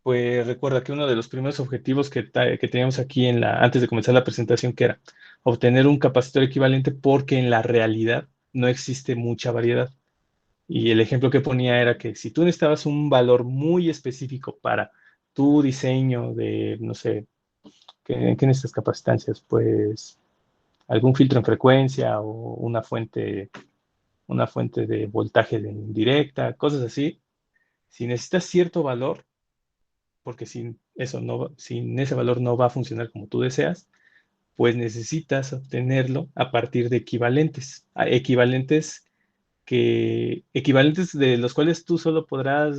pues recuerda que uno de los primeros objetivos que teníamos aquí antes de comenzar la presentación, que era obtener un capacitor equivalente porque en la realidad no existe mucha variedad. Y el ejemplo que ponía era que si tú necesitabas un valor muy específico para tu diseño de, no sé, ¿qué necesitas capacitancias? Pues algún filtro en frecuencia o una fuente de voltaje indirecta, cosas así. Si necesitas cierto valor, porque sin ese valor no va a funcionar como tú deseas, pues necesitas obtenerlo a partir de equivalentes. Equivalentes de los cuales tú solo podrás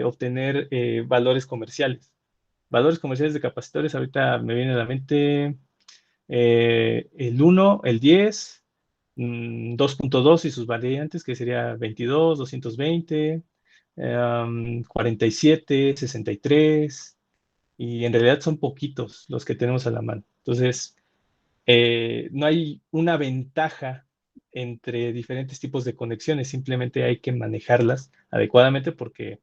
obtener valores comerciales. Valores comerciales de capacitores, ahorita me viene a la mente el 1, el 10, 2.2 y sus variantes, que sería 22, 220, 47, 63, y en realidad son poquitos los que tenemos a la mano. Entonces, no hay una ventaja entre diferentes tipos de conexiones, simplemente hay que manejarlas adecuadamente porque,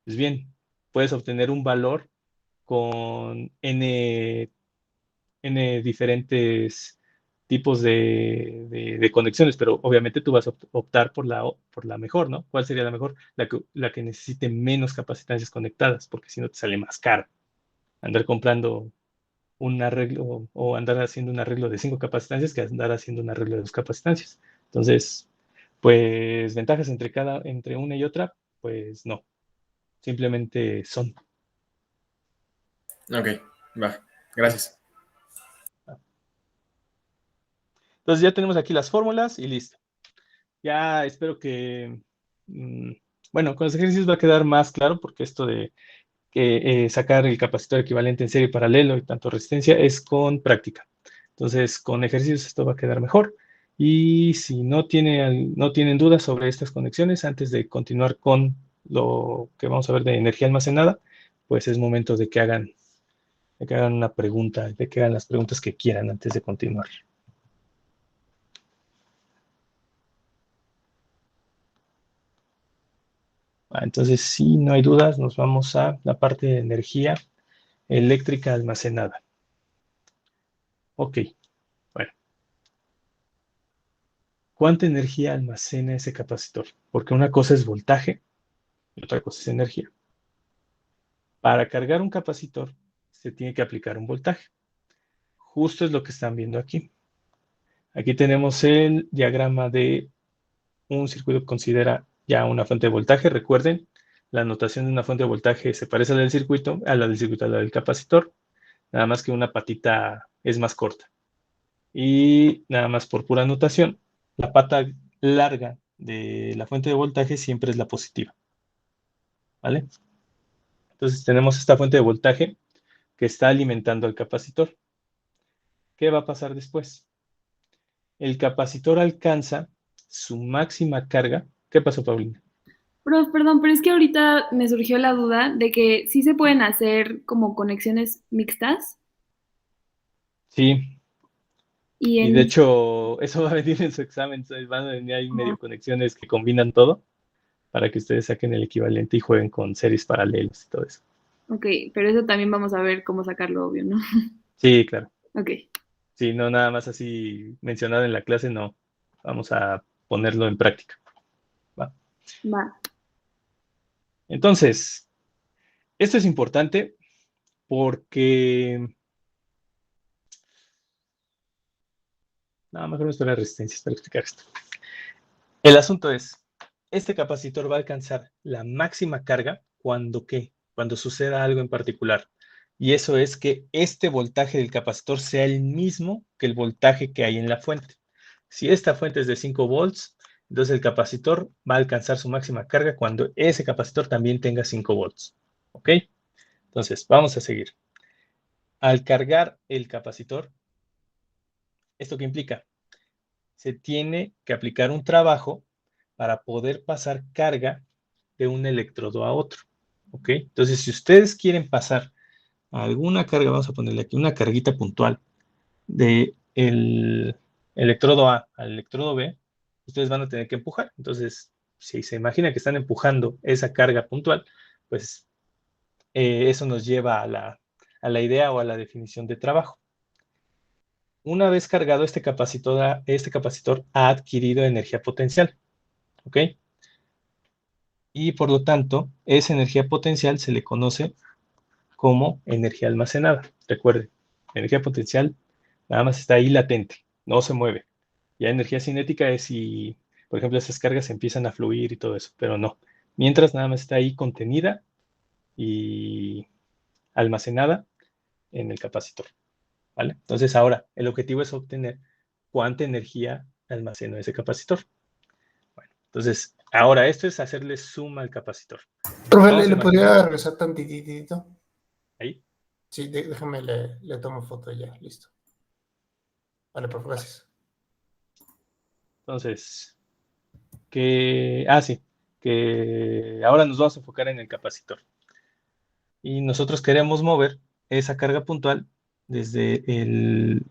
pues bien, puedes obtener un valor con n diferentes tipos de conexiones, pero obviamente tú vas a optar por la mejor, ¿no? ¿Cuál sería la mejor? La que necesite menos capacitancias conectadas, porque si no te sale más caro andar comprando un arreglo o andar haciendo un arreglo de 5 capacitancias que andar haciendo un arreglo de 2 capacitancias. Entonces, pues ventajas entre una y otra, pues no, simplemente son. Ok, va. Gracias. Entonces ya tenemos aquí las fórmulas y listo. Ya espero que, bueno, con los ejercicios va a quedar más claro porque esto de que sacar el capacitor equivalente en serie paralelo y tanto resistencia es con práctica. Entonces, con ejercicios esto va a quedar mejor. Y si no tienen dudas sobre estas conexiones, antes de continuar con lo que vamos a ver de energía almacenada, pues es momento de que hagan una pregunta, de que hagan las preguntas que quieran antes de continuar. Entonces, si no hay dudas, nos vamos a la parte de energía eléctrica almacenada. Ok, bueno. ¿Cuánta energía almacena ese capacitor? Porque una cosa es voltaje y otra cosa es energía. Para cargar un capacitor se tiene que aplicar un voltaje. Justo es lo que están viendo aquí. Aquí tenemos el diagrama de un circuito que considera ya una fuente de voltaje. Recuerden, la notación de una fuente de voltaje se parece a la del circuito, a la del capacitor, nada más que una patita es más corta. Y nada más por pura notación, la pata larga de la fuente de voltaje siempre es la positiva. ¿Vale? Entonces tenemos esta fuente de voltaje que está alimentando al capacitor. ¿Qué va a pasar después? El capacitor alcanza su máxima carga. ¿Qué pasó, Paulina? Prof, perdón, pero es que ahorita me surgió la duda de que sí se pueden hacer como conexiones mixtas Sí, y y de en... hecho eso va a venir en su examen. Entonces van a venir ahí medio conexiones que combinan todo para que ustedes saquen el equivalente y jueguen con series paralelas y todo eso. Ok, pero eso también vamos a ver cómo sacarlo, obvio, ¿no? Sí, claro. Ok, Sí, no nada más así mencionado en la clase, no. Vamos a ponerlo en práctica. ¿Va? va. Entonces, esto es importante porque... No, mejor no estoy en resistencias para explicar esto. El asunto es, este capacitor va a alcanzar la máxima carga cuando ¿qué? Cuando suceda algo en particular. Y eso es que este voltaje del capacitor sea el mismo que el voltaje que hay en la fuente. Si esta fuente es de 5 volts, entonces el capacitor va a alcanzar su máxima carga cuando ese capacitor también tenga 5 volts. ¿Ok? Entonces, vamos a seguir. Al cargar el capacitor, ¿esto qué implica? Se tiene que aplicar un trabajo para poder pasar carga de un electrodo a otro. ¿Ok? Entonces, si ustedes quieren pasar alguna carga, vamos a ponerle aquí una carguita puntual del electrodo A al electrodo B, ustedes van a tener que empujar. Entonces, si se imagina que están empujando esa carga puntual, pues eso nos lleva a la idea o a la definición de trabajo. Una vez cargado, este capacitor ha adquirido energía potencial. ¿Ok? Y por lo tanto, esa energía potencial se le conoce como energía almacenada. Recuerden, energía potencial nada más está ahí latente, no se mueve. Ya energía cinética es si, por ejemplo, esas cargas empiezan a fluir y todo eso, pero no. Mientras nada más está ahí contenida y almacenada en el capacitor. ¿Vale? Entonces ahora, el objetivo es obtener cuánta energía almacenó ese capacitor. Bueno, entonces, ahora esto es hacerle suma al capacitor. Profe, Vamos a ¿le podría imaginar. regresar tantitito? Ahí. Sí, déjame, le tomo foto ya, listo. Vale, profe, gracias. Entonces, sí, que ahora nos vamos a enfocar en el capacitor. Y nosotros queremos mover esa carga puntual desde el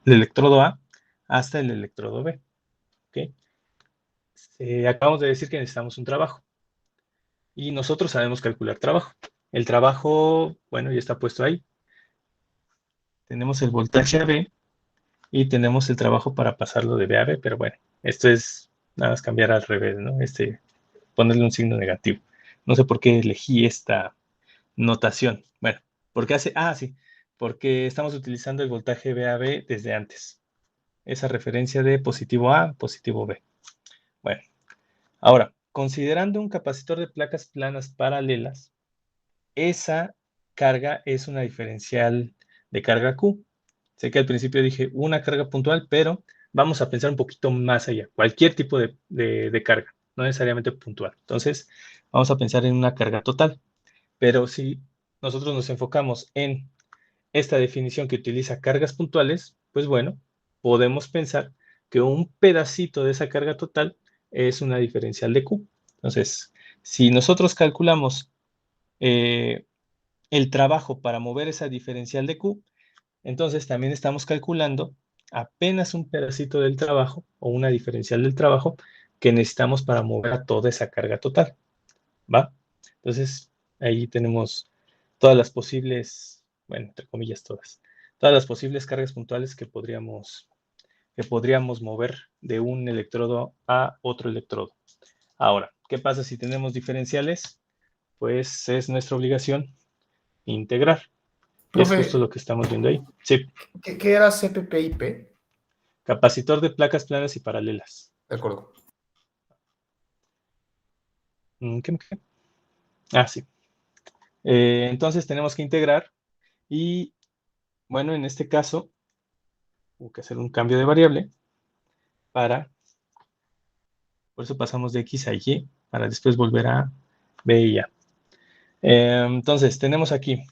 electrodo A hasta el electrodo B. ¿Ok? Acabamos de decir que necesitamos un trabajo. Y nosotros sabemos calcular trabajo. El trabajo, bueno, ya está puesto ahí. Tenemos el voltaje AB y tenemos el trabajo para pasarlo de B a B, pero bueno, esto es nada más cambiar al revés, ¿no? Ponerle un signo negativo. No sé por qué elegí esta notación. Bueno, sí, porque estamos utilizando el voltaje VAB desde antes. Esa referencia de positivo A, positivo B. Bueno, ahora, considerando un capacitor de placas planas paralelas, esa carga es una diferencial de carga Q. Sé que al principio dije una carga puntual, pero vamos a pensar un poquito más allá. Cualquier tipo de carga, no necesariamente puntual. Entonces, vamos a pensar en una carga total. Pero si nosotros nos enfocamos en esta definición que utiliza cargas puntuales, pues bueno, podemos pensar que un pedacito de esa carga total es una diferencial de Q. Entonces, si nosotros calculamos el trabajo para mover esa diferencial de Q, entonces también estamos calculando apenas un pedacito del trabajo o una diferencial del trabajo que necesitamos para mover a toda esa carga total. ¿Va? Entonces, ahí tenemos todas las posibles, bueno, entre comillas todas, todas las posibles cargas puntuales que podríamos mover de un electrodo a otro electrodo. Ahora, ¿qué pasa si tenemos diferenciales? Pues es nuestra obligación integrar. Y es Profe, justo lo que estamos viendo ahí. Sí, ¿qué era CPPIP? capacitor de placas planas y paralelas. De acuerdo. ¿Qué? Ah, sí. Entonces tenemos que integrar y, bueno, en este caso, hubo que hacer un cambio de variable por eso pasamos de X a Y, para después volver a B y A. Entonces, tenemos aquí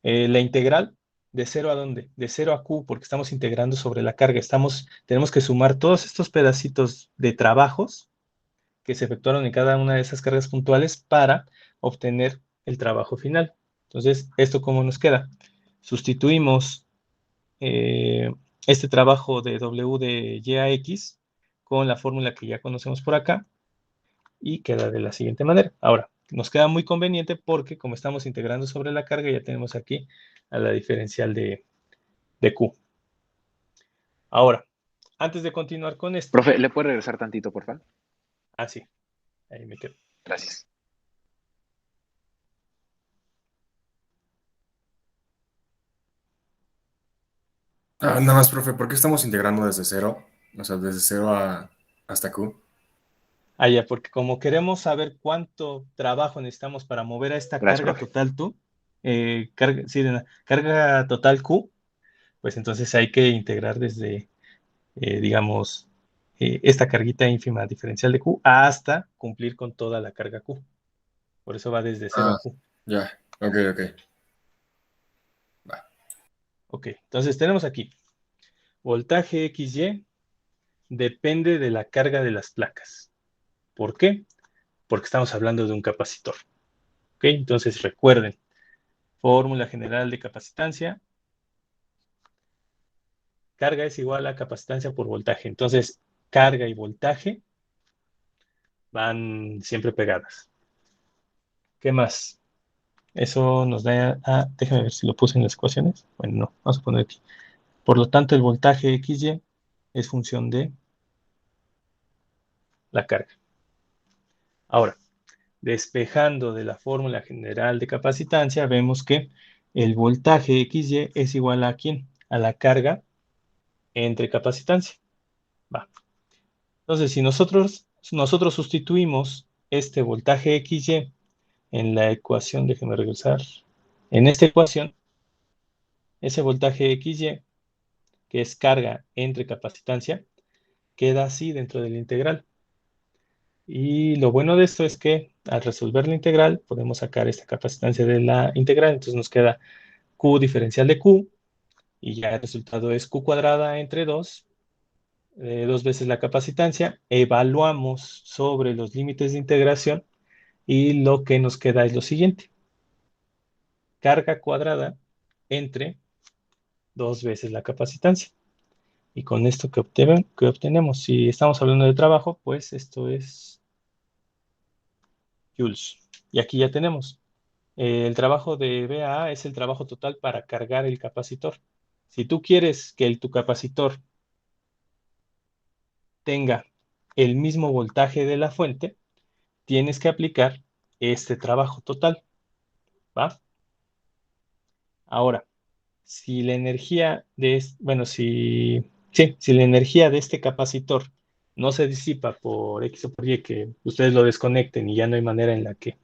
la integral de 0 a ¿dónde? De 0 a Q, porque estamos integrando sobre la carga. Tenemos que sumar todos estos pedacitos de trabajos que se efectuaron en cada una de esas cargas puntuales para obtener el trabajo final. Entonces, ¿esto cómo nos queda? Sustituimos este trabajo de W de Y a X con la fórmula que ya conocemos por acá y queda de la siguiente manera. Ahora, nos queda muy conveniente porque como estamos integrando sobre la carga, ya tenemos aquí a la diferencial de Q. Ahora, antes de continuar con esto... Profe, ¿le puede regresar tantito, por favor? Ah, sí. Ahí me quedo. Gracias. Nada más, profe, ¿por qué estamos integrando desde cero? O sea, desde cero hasta Q. Ah, ya, porque como queremos saber cuánto trabajo necesitamos para mover a esta Gracias, carga profe. total carga total Q, pues entonces hay que integrar desde, digamos, esta carguita ínfima diferencial de Q hasta cumplir con toda la carga Q. Por eso va desde 0 a Q. Ya, ok. Va. Ok, entonces tenemos aquí, voltaje XY depende de la carga de las placas. ¿Por qué? Porque estamos hablando de un capacitor. Ok, entonces recuerden, fórmula general de capacitancia, carga es igual a capacitancia por voltaje. Entonces, carga y voltaje van siempre pegadas. ¿Qué más? Eso nos da déjame ver si lo puse en las ecuaciones. Bueno, no, vamos a poner aquí. Por lo tanto, el voltaje XY es función de la carga. Ahora, despejando de la fórmula general de capacitancia, vemos que el voltaje XY es igual a ¿quién? A la carga entre capacitancia. Va. Entonces, si nosotros sustituimos este voltaje XY en la ecuación, déjenme regresar, en esta ecuación, ese voltaje XY, que es carga entre capacitancia, queda así dentro de la integral. Y lo bueno de esto es que al resolver la integral podemos sacar esta capacitancia de la integral, entonces nos queda Q diferencial de Q, y ya el resultado es Q cuadrada entre 2, 2 veces la capacitancia, evaluamos sobre los límites de integración y lo que nos queda es lo siguiente. Carga cuadrada entre 2 veces la capacitancia. Y con esto que obtenemos, si estamos hablando de trabajo, pues esto es joules. Y aquí ya tenemos. El trabajo de VA es el trabajo total para cargar el capacitor. Si tú quieres que tu capacitor tenga el mismo voltaje de la fuente, tienes que aplicar este trabajo total. ¿Va? Ahora, si la energía si la energía de este capacitor no se disipa por X o por Y, que ustedes lo desconecten y ya no hay manera en la que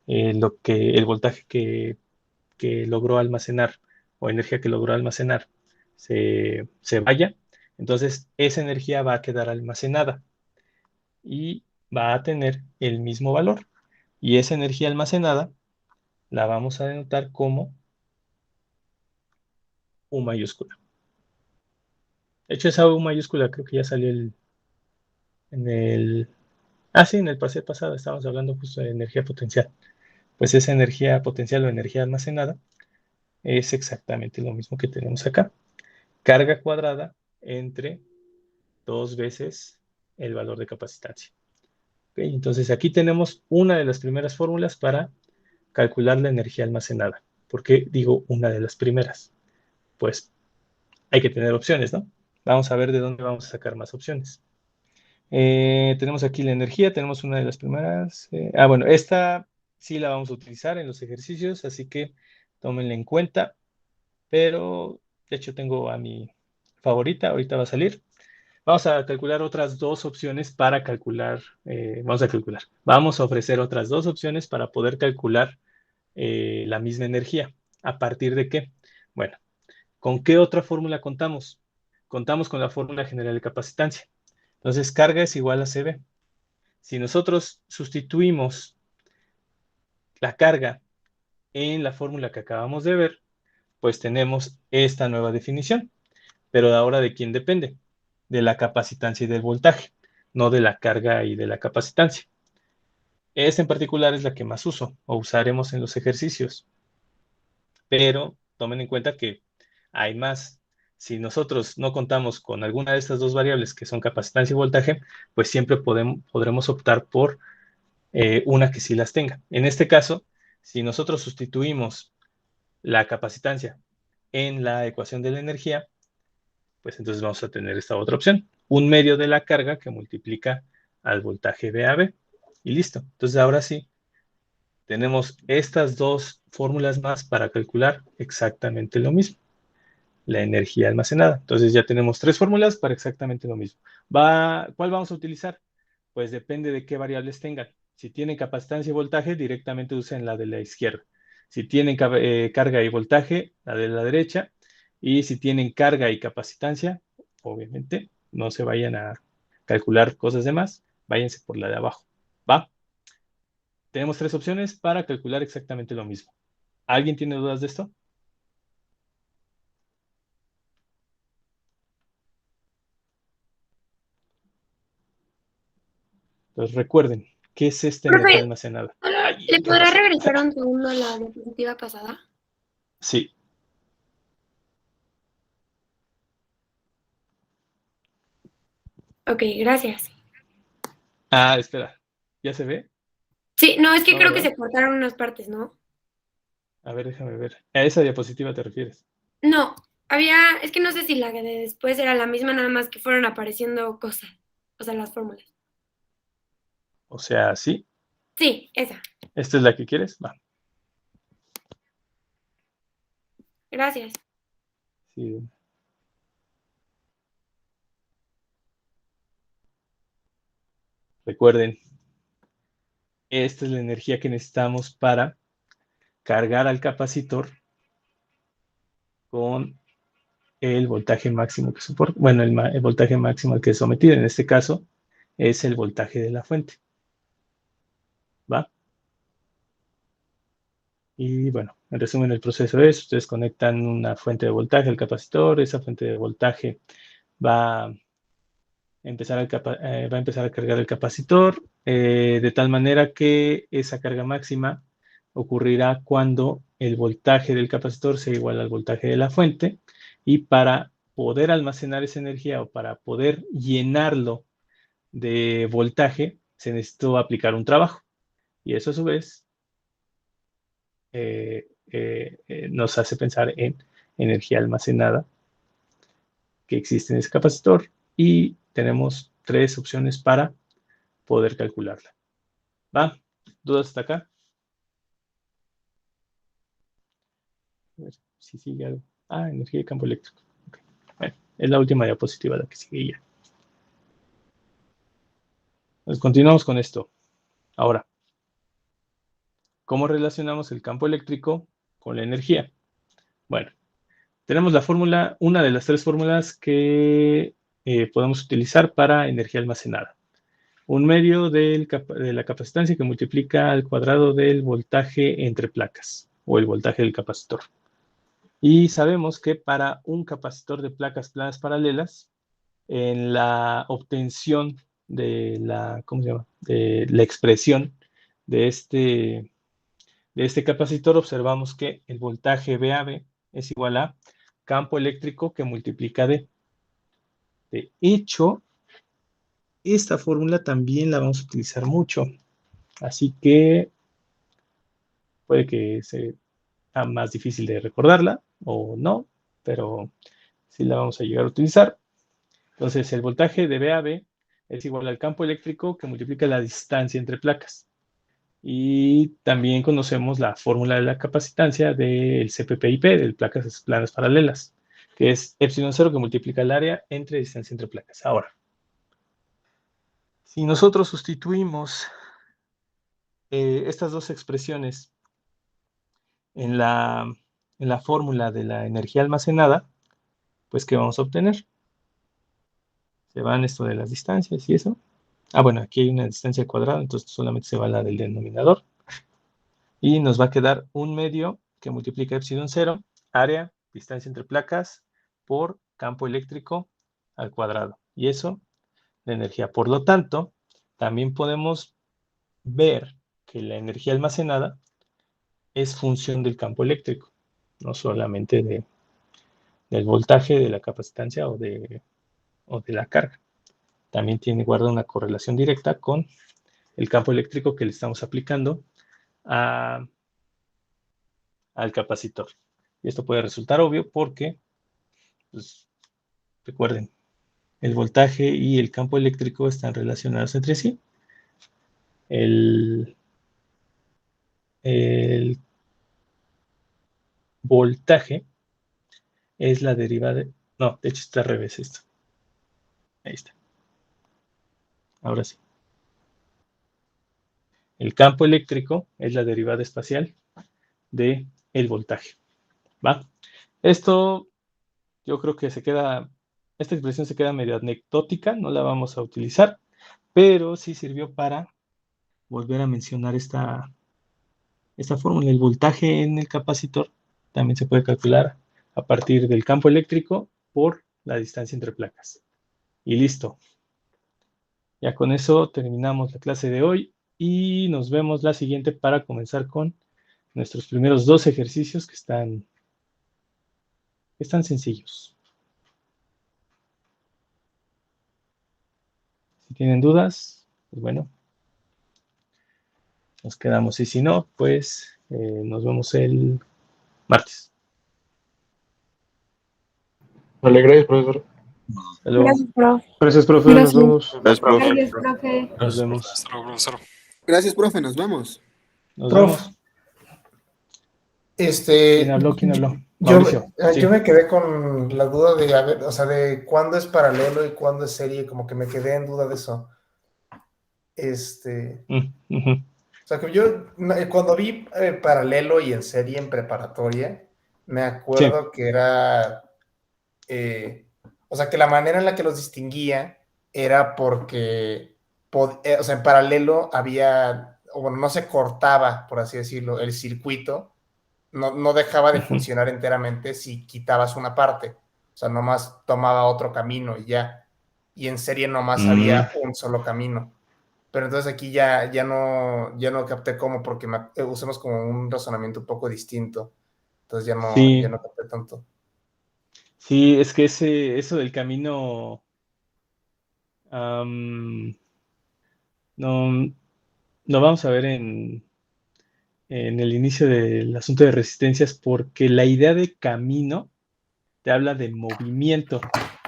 el voltaje que logró almacenar o energía que logró almacenar se vaya, entonces esa energía va a quedar almacenada y va a tener el mismo valor. Y esa energía almacenada la vamos a denotar como U mayúscula. De hecho, esa U mayúscula creo que ya salió en el... Ah, sí, en el pasado estábamos hablando justo de energía potencial. Pues esa energía potencial o energía almacenada es exactamente lo mismo que tenemos acá. Carga cuadrada entre 2 veces el valor de capacitancia. ¿Okay? Entonces aquí tenemos una de las primeras fórmulas para calcular la energía almacenada. ¿Por qué digo una de las primeras? Pues hay que tener opciones, ¿no? Vamos a ver de dónde vamos a sacar más opciones. Tenemos aquí la energía, tenemos una de las primeras. Bueno, esta sí la vamos a utilizar en los ejercicios, así que tómenla en cuenta. Pero, de hecho, tengo a mi favorita, ahorita va a salir. Vamos a calcular otras dos opciones para calcular, vamos a ofrecer otras dos opciones para poder calcular la misma energía. ¿A partir de qué? Bueno, ¿con qué otra fórmula contamos? Contamos con la fórmula general de capacitancia. Entonces, carga es igual a CB. Si nosotros sustituimos la carga en la fórmula que acabamos de ver, pues tenemos esta nueva definición. Pero ahora, ¿de quién depende? De la capacitancia y del voltaje, no de la carga y de la capacitancia. Esta en particular es la que más uso o usaremos en los ejercicios. Pero tomen en cuenta que hay más. Si nosotros no contamos con alguna de estas dos variables que son capacitancia y voltaje, pues siempre podremos optar por una que sí las tenga. En este caso, si nosotros sustituimos la capacitancia en la ecuación de la energía, pues entonces vamos a tener esta otra opción. Un medio de la carga que multiplica al voltaje VAB. Y listo. Entonces ahora sí, tenemos estas dos fórmulas más para calcular exactamente lo mismo. La energía almacenada. Entonces ya tenemos tres fórmulas para exactamente lo mismo. ¿Cuál vamos a utilizar? Pues depende de qué variables tengan. Si tienen capacitancia y voltaje, directamente usen la de la izquierda. Si tienen carga y voltaje, la de la derecha. Y si tienen carga y capacitancia, obviamente, no se vayan a calcular cosas de más, váyanse por la de abajo. ¿Va? Tenemos tres opciones para calcular exactamente lo mismo. ¿Alguien tiene dudas de esto? Entonces recuerden, ¿qué es esta energía Profe, almacenada? ¿le ¿Qué podrá pasó? regresar un segundo a la diapositiva pasada? Sí. Ok, gracias. Espera. ¿Ya se ve? Sí, no, es que No, creo que ¿verdad? se cortaron unas partes, ¿no? A ver, déjame ver. ¿A esa diapositiva te refieres? No, es que no sé si la de después era la misma, nada más que fueron apareciendo cosas, o sea, las fórmulas. O sea, sí. Sí, esa. ¿Esta es la que quieres? Va. Gracias. Sí. Recuerden, esta es la energía que necesitamos para cargar al capacitor con el voltaje máximo que soporta. Bueno, el voltaje máximo al que es sometido, en este caso, es el voltaje de la fuente. ¿Va? Y bueno, en resumen, el proceso es, ustedes conectan una fuente de voltaje al capacitor, esa fuente de voltaje va a empezar a cargar el capacitor, de tal manera que esa carga máxima ocurrirá cuando el voltaje del capacitor sea igual al voltaje de la fuente, y para poder almacenar esa energía o para poder llenarlo de voltaje, se necesitó aplicar un trabajo. Y eso a su vez nos hace pensar en energía almacenada que existe en ese capacitor, y tenemos tres opciones para poder calcularla. ¿Va? ¿Dudas hasta acá? A ver si sigue algo. Energía de campo eléctrico. Okay. Bueno, es la última diapositiva la que sigue ya. Pues continuamos con esto. Ahora, ¿cómo relacionamos el campo eléctrico con la energía? Bueno, tenemos la fórmula, una de las tres fórmulas que podemos utilizar para energía almacenada. Un medio de la capacitancia que multiplica al cuadrado del voltaje entre placas, o el voltaje del capacitor. Y sabemos que para un capacitor de placas planas paralelas, en la obtención de la, ¿cómo se llama?, de la expresión de este capacitor, observamos que el voltaje VAB es igual a campo eléctrico que multiplica D. De hecho, esta fórmula también la vamos a utilizar mucho, así que puede que sea más difícil de recordarla o no, pero sí la vamos a llegar a utilizar. Entonces, el voltaje de B a B es igual al campo eléctrico que multiplica la distancia entre placas. Y también conocemos la fórmula de la capacitancia del CPPIP, de placas planas paralelas, que es epsilon0 que multiplica el área entre distancia entre placas. Ahora, si nosotros sustituimos estas dos expresiones en la fórmula de la energía almacenada, pues ¿qué vamos a obtener? Se van esto de las distancias y eso. Ah, bueno, aquí hay una distancia cuadrada, entonces solamente se va la del denominador. Y nos va a quedar un medio que multiplica epsilon0, área, distancia entre placas, por campo eléctrico al cuadrado. Y eso, la energía. Por lo tanto, también podemos ver que la energía almacenada es función del campo eléctrico, no solamente del voltaje, de la capacitancia o de la carga. También guarda una correlación directa con el campo eléctrico que le estamos aplicando al capacitor. Y esto puede resultar obvio porque, pues, recuerden, el voltaje y el campo eléctrico están relacionados entre sí. El voltaje es la derivada de... No, de hecho está al revés esto. Ahí está. Ahora sí. El campo eléctrico es la derivada espacial del voltaje. ¿Va? Esto yo creo que esta expresión se queda medio anecdótica, no la vamos a utilizar, pero sí sirvió para volver a mencionar esta fórmula. El voltaje en el capacitor también se puede calcular a partir del campo eléctrico por la distancia entre placas. Y listo. Ya con eso terminamos la clase de hoy y nos vemos la siguiente para comenzar con nuestros primeros 2 ejercicios que están sencillos. Si tienen dudas, pues bueno, nos quedamos. Y si no, pues nos vemos el martes. Vale, gracias, profesor. Hasta luego. Gracias, profe. Gracias, profe. Nos vemos. Gracias, profe. Gracias, profe. Nos vemos. Hasta luego, profesor. Gracias, profe. Nos vemos. Nos Prof. vemos. ¿Quién habló? Mauricio. Sí. Yo me quedé con la duda de cuándo es paralelo y cuándo es serie, como que me quedé en duda de eso. O sea, que yo cuando vi paralelo y en serie en preparatoria, me acuerdo que era, o sea, que la manera en la que los distinguía era porque, o sea, en paralelo había, o bueno, no se cortaba, por así decirlo, el circuito. No dejaba de funcionar enteramente si quitabas una parte. O sea, nomás tomaba otro camino y ya. Y en serie nomás había un solo camino. Pero entonces aquí ya no capté cómo, porque usamos como un razonamiento un poco distinto. Entonces ya no capté tanto. Sí, es que eso del camino no lo vamos a ver en el inicio del asunto de resistencias, porque la idea de camino te habla de movimiento.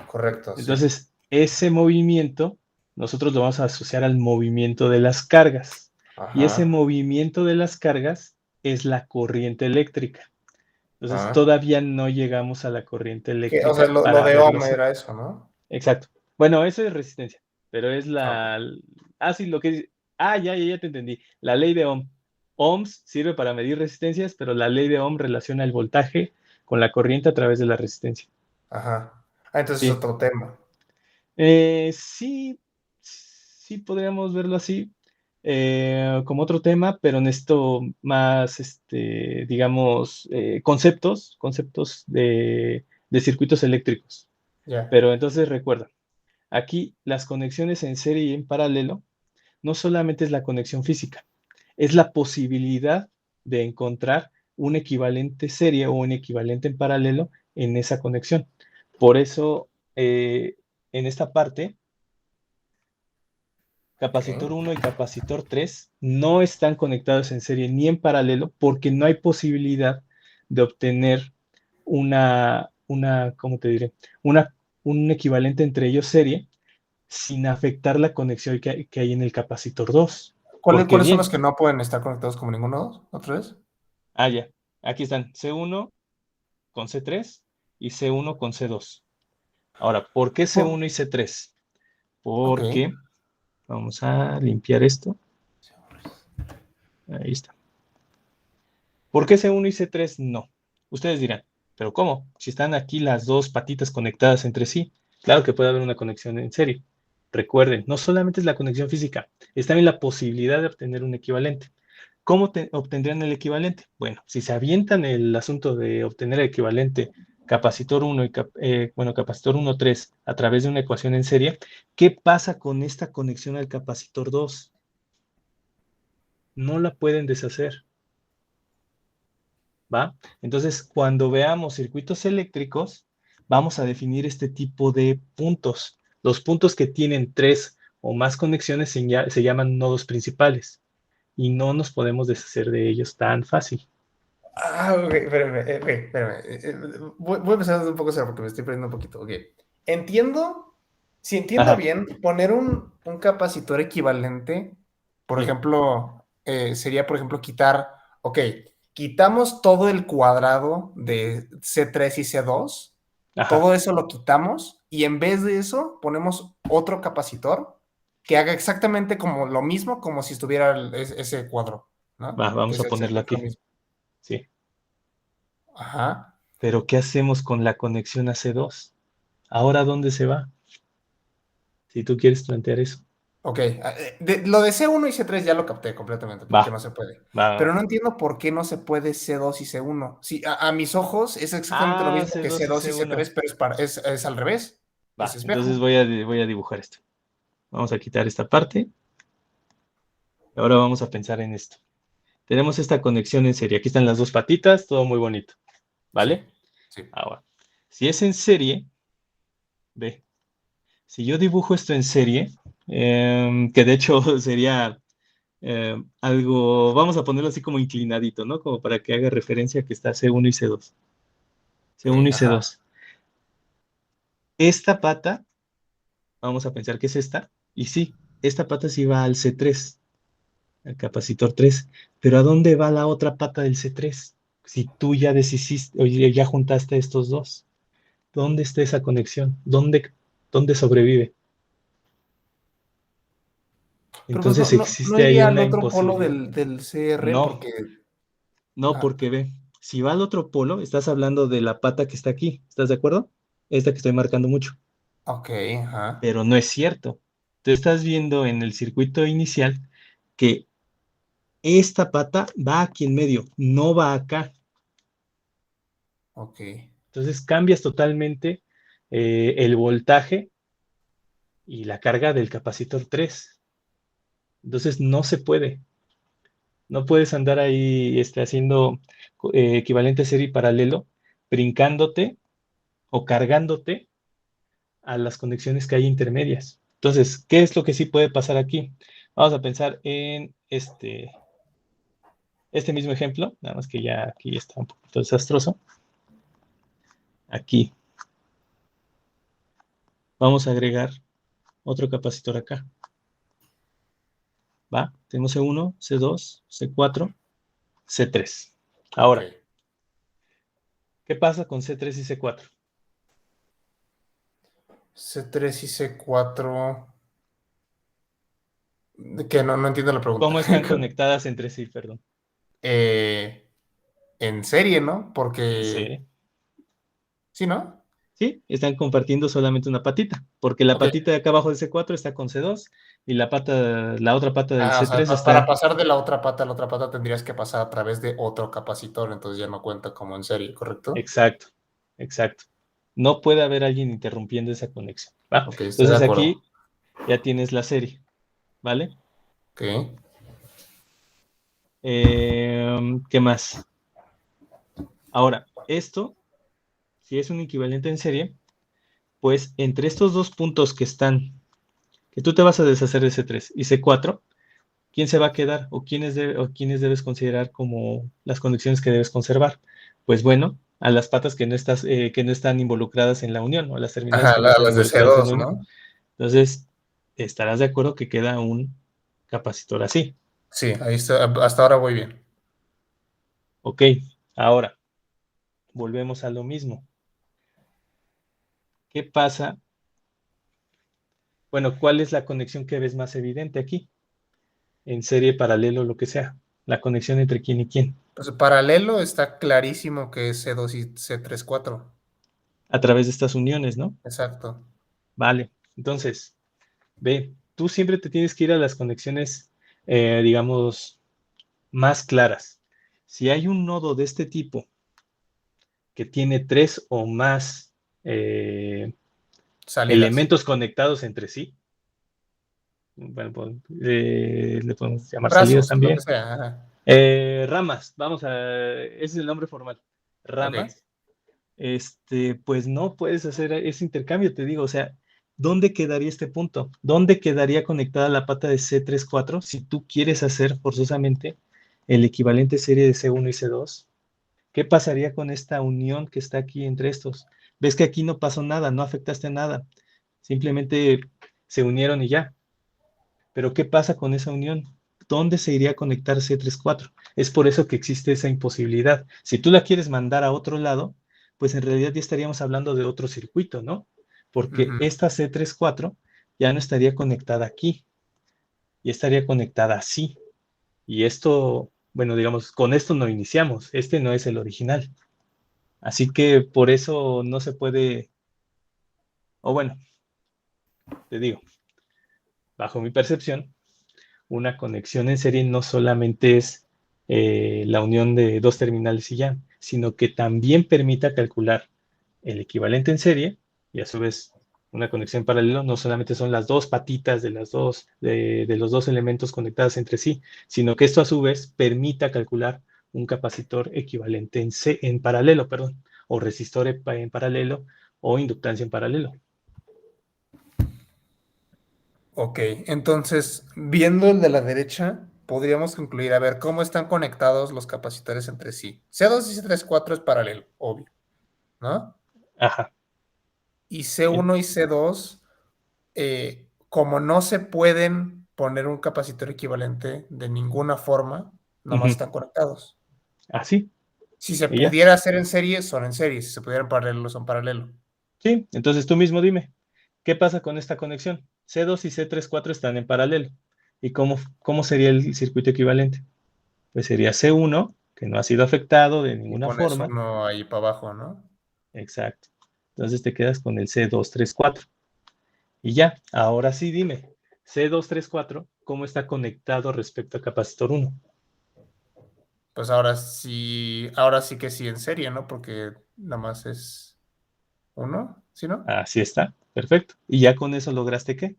Correcto. Entonces, ese movimiento nosotros lo vamos a asociar al movimiento de las cargas. Ajá. Y ese movimiento de las cargas es la corriente eléctrica. Entonces, todavía no llegamos a la corriente eléctrica. O sea, lo de Ohm era eso, ¿no? Exacto. Bueno, eso es resistencia, pero es sí, lo que... ya te entendí. La ley de Ohm. Ohms sirve para medir resistencias, pero la ley de Ohm relaciona el voltaje con la corriente a través de la resistencia. Ajá. Entonces es otro tema. Sí, podríamos verlo así, como otro tema, pero en esto más, digamos, conceptos de circuitos eléctricos. Yeah. Pero entonces recuerda, aquí las conexiones en serie y en paralelo no solamente es la conexión física, es la posibilidad de encontrar un equivalente serie o un equivalente en paralelo en esa conexión. Por eso, en esta parte, capacitor 1 y capacitor 3 no están conectados en serie ni en paralelo porque no hay posibilidad de obtener una ¿cómo te diré? Un equivalente entre ellos serie sin afectar la conexión que hay en el capacitor 2. ¿Cuáles son bien, los que no pueden estar conectados como ninguno? ¿Otra vez? ya. Aquí están C1 con C3 y C1 con C2. Ahora, ¿por qué C1 y C3? Porque, vamos a limpiar esto. Ahí está. ¿Por qué C1 y C3 no? Ustedes dirán, ¿pero cómo? Si están aquí las dos patitas conectadas entre sí, claro que puede haber una conexión en serie. Recuerden, no solamente es la conexión física, es también la posibilidad de obtener un equivalente. ¿Cómo obtendrían el equivalente? Bueno, si se avientan el asunto de obtener el equivalente capacitor 1 y capacitor 1,3 a través de una ecuación en serie, ¿qué pasa con esta conexión al capacitor 2? No la pueden deshacer. ¿Va? Entonces, cuando veamos circuitos eléctricos, vamos a definir este tipo de puntos. Los puntos que tienen 3 o más conexiones se llaman nodos principales y no nos podemos deshacer de ellos tan fácil. Espérame. Voy a empezar un poco porque me estoy perdiendo un poquito. Ok. Entiendo, si entiendo bien, poner un capacitor equivalente, por ejemplo, sería, por ejemplo, quitamos todo el cuadrado de C3 y C2, todo eso lo quitamos y en vez de eso ponemos otro capacitor que haga exactamente como lo mismo como si estuviera ese cuadro, ¿no? Vamos a ponerlo aquí. Sí. Ajá. Pero ¿qué hacemos con la conexión a C2? ¿Ahora dónde se va? Si tú quieres plantear eso. Ok, lo de C1 y C3 ya lo capté completamente, porque no se puede. Pero no entiendo por qué no se puede C2 y C1. Sí, a mis ojos es exactamente lo mismo que C2 y C3, pero es al revés. Entonces voy a dibujar esto. Vamos a quitar esta parte. Ahora vamos a pensar en esto. Tenemos esta conexión en serie. Aquí están las dos patitas, todo muy bonito. ¿Vale? Sí. Ahora, si es en serie, ve. Si yo dibujo esto en serie, que de hecho sería algo, vamos a ponerlo así como inclinadito, ¿no? Como para que haga referencia a que está C1 y C2. C1 y C2. Esta pata, vamos a pensar que es esta, y sí, esta pata sí va al C3, al capacitor 3, pero ¿a dónde va la otra pata del C3? Si tú ya deshiciste, oye, ya juntaste estos dos, ¿dónde está esa conexión? ¿Dónde sobrevive? Entonces pues existe ahí una al otro polo imposibilidad. del CR porque... porque ve, si va al otro polo, estás hablando de la pata que está aquí, ¿estás de acuerdo? Esta que estoy marcando mucho. Ok, ajá. Pero no es cierto. Tú estás viendo en el circuito inicial que esta pata va aquí en medio, no va acá. Ok. Entonces cambias totalmente el voltaje y la carga del capacitor 3. Entonces no se puede. No puedes andar ahí haciendo equivalente serie y paralelo, brincándote o cargándote a las conexiones que hay intermedias. Entonces, ¿qué es lo que sí puede pasar aquí? Vamos a pensar en este mismo ejemplo, nada más que ya aquí está un poquito desastroso. Aquí. Vamos a agregar otro capacitor acá. ¿Va? Tenemos C1, C2, C4, C3. Ahora, ¿qué pasa con C3 y C4? C3 y C4... Que no entiendo la pregunta. ¿Cómo están conectadas entre sí, perdón? En serie, ¿no? Porque... Sí. ¿Sí, no? Sí, están compartiendo solamente una patita, porque la patita de acá abajo de C4 está con C2 y la otra pata del C3 o sea, está... para pasar de la otra pata a la otra pata tendrías que pasar a través de otro capacitor, entonces ya no cuenta como en serie, ¿correcto? Exacto. No puede haber alguien interrumpiendo esa conexión, ¿va? Okay, estoy entonces de acuerdo. Aquí ya tienes la serie, ¿vale? Ok. ¿Qué más? Ahora, esto, si es un equivalente en serie, pues entre estos dos puntos que tú te vas a deshacer de C3 y C4, ¿quién se va a quedar? ¿O quiénes debes considerar como las conexiones que debes conservar? Pues bueno, a las patas que no están involucradas en la unión, o las terminales Ajá, que no están las de involucradas en C2, la unión. ¿no? Entonces, estarás de acuerdo que queda un capacitor así. Sí, ahí está, hasta ahora voy bien. Ok, ahora, volvemos a lo mismo. ¿Qué pasa? Bueno, ¿cuál es la conexión que ves más evidente aquí? En serie, paralelo, lo que sea. La conexión entre quién y quién. Pues paralelo está clarísimo que es C2 y C3,4. A través de estas uniones, ¿no? Exacto. Vale, entonces, ve, tú siempre te tienes que ir a las conexiones, digamos, más claras. Si hay un nodo de este tipo que tiene 3 o más Salidas. elementos conectados entre sí, bueno, pues, le podemos llamar Brazos, salidas lo también. que sea. Ajá. Ramas, ese es el nombre formal. Ramas. Ok. Pues no puedes hacer ese intercambio, te digo, o sea, ¿dónde quedaría este punto? ¿Dónde quedaría conectada la pata de C3,4 si tú quieres hacer forzosamente el equivalente serie de C1 y C2? ¿Qué pasaría con esta unión que está aquí entre estos? ¿Ves que aquí no pasó nada, no afectaste nada? Simplemente se unieron y ya. Pero ¿qué pasa con esa unión? ¿Dónde se iría a conectar C3,4? Es por eso que existe esa imposibilidad. Si tú la quieres mandar a otro lado, pues en realidad ya estaríamos hablando de otro circuito, ¿no? Porque esta C3,4 ya no estaría conectada aquí, y estaría conectada así. Y esto, bueno, digamos, con esto no iniciamos. Este no es el original. Así que por eso no se puede, o bueno, te digo, bajo mi percepción, una conexión en serie no solamente es la unión de dos terminales y ya, sino que también permita calcular el equivalente en serie y a su vez una conexión en paralelo no solamente son las dos patitas de los dos elementos conectados entre sí, sino que esto a su vez permita calcular un capacitor equivalente en paralelo, perdón, o resistor en paralelo o inductancia en paralelo. Ok, entonces, viendo el de la derecha, podríamos concluir, a ver, ¿cómo están conectados los capacitores entre sí? C2 y C3,4 es paralelo, obvio, ¿no? Ajá. Y C1 y C2, como no se pueden poner un capacitor equivalente de ninguna forma, nomás están conectados. Así. Si se ¿Y ya? pudiera hacer en serie, son en serie. Si se pudiera en paralelo, son paralelo. Sí, entonces tú mismo dime, ¿qué pasa con esta conexión? C2 y C3,4 están en paralelo. ¿Y cómo sería el circuito equivalente? Pues sería C1, que no ha sido afectado de Y ninguna pones forma. uno ahí para abajo, ¿no? Exacto. Entonces te quedas con el C234. Y ya, ahora sí dime, C234, ¿cómo está conectado respecto a capacitor 1? Pues ahora sí que sí en serie, ¿no? Porque nada más es uno, ¿sí, no? Así está, perfecto. ¿Y ya con eso lograste qué?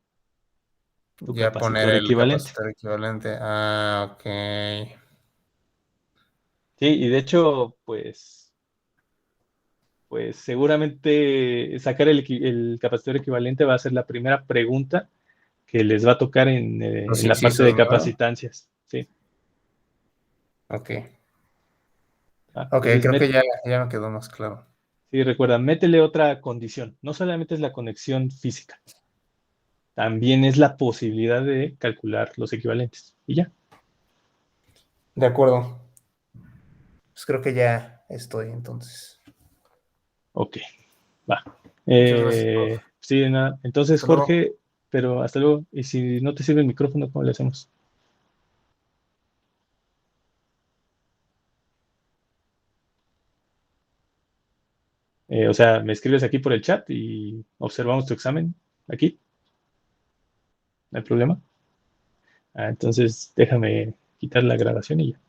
Tu Ya poner capacitor el equivalente. capacitor equivalente. Ah, ok. Sí, y de hecho, pues seguramente sacar el capacitor equivalente va a ser la primera pregunta que les va a tocar en Los la parte incisos, de ¿no? capacitancias. Sí. Ok. Ok, Entonces, creo que ya me quedó más claro. sí, recuerda, métele otra condición. No solamente es la conexión física, también es la posibilidad de calcular los equivalentes. Y ya. De acuerdo. Pues creo que ya estoy entonces. Ok, va. Muchas gracias, prof. Sí, nada. Entonces, Hasta luego. Jorge, pero hasta luego. Y si no te sirve el micrófono, ¿cómo le hacemos? O sea, me escribes aquí por el chat y observamos tu examen aquí. ¿No hay problema? Entonces, déjame quitar la grabación y ya.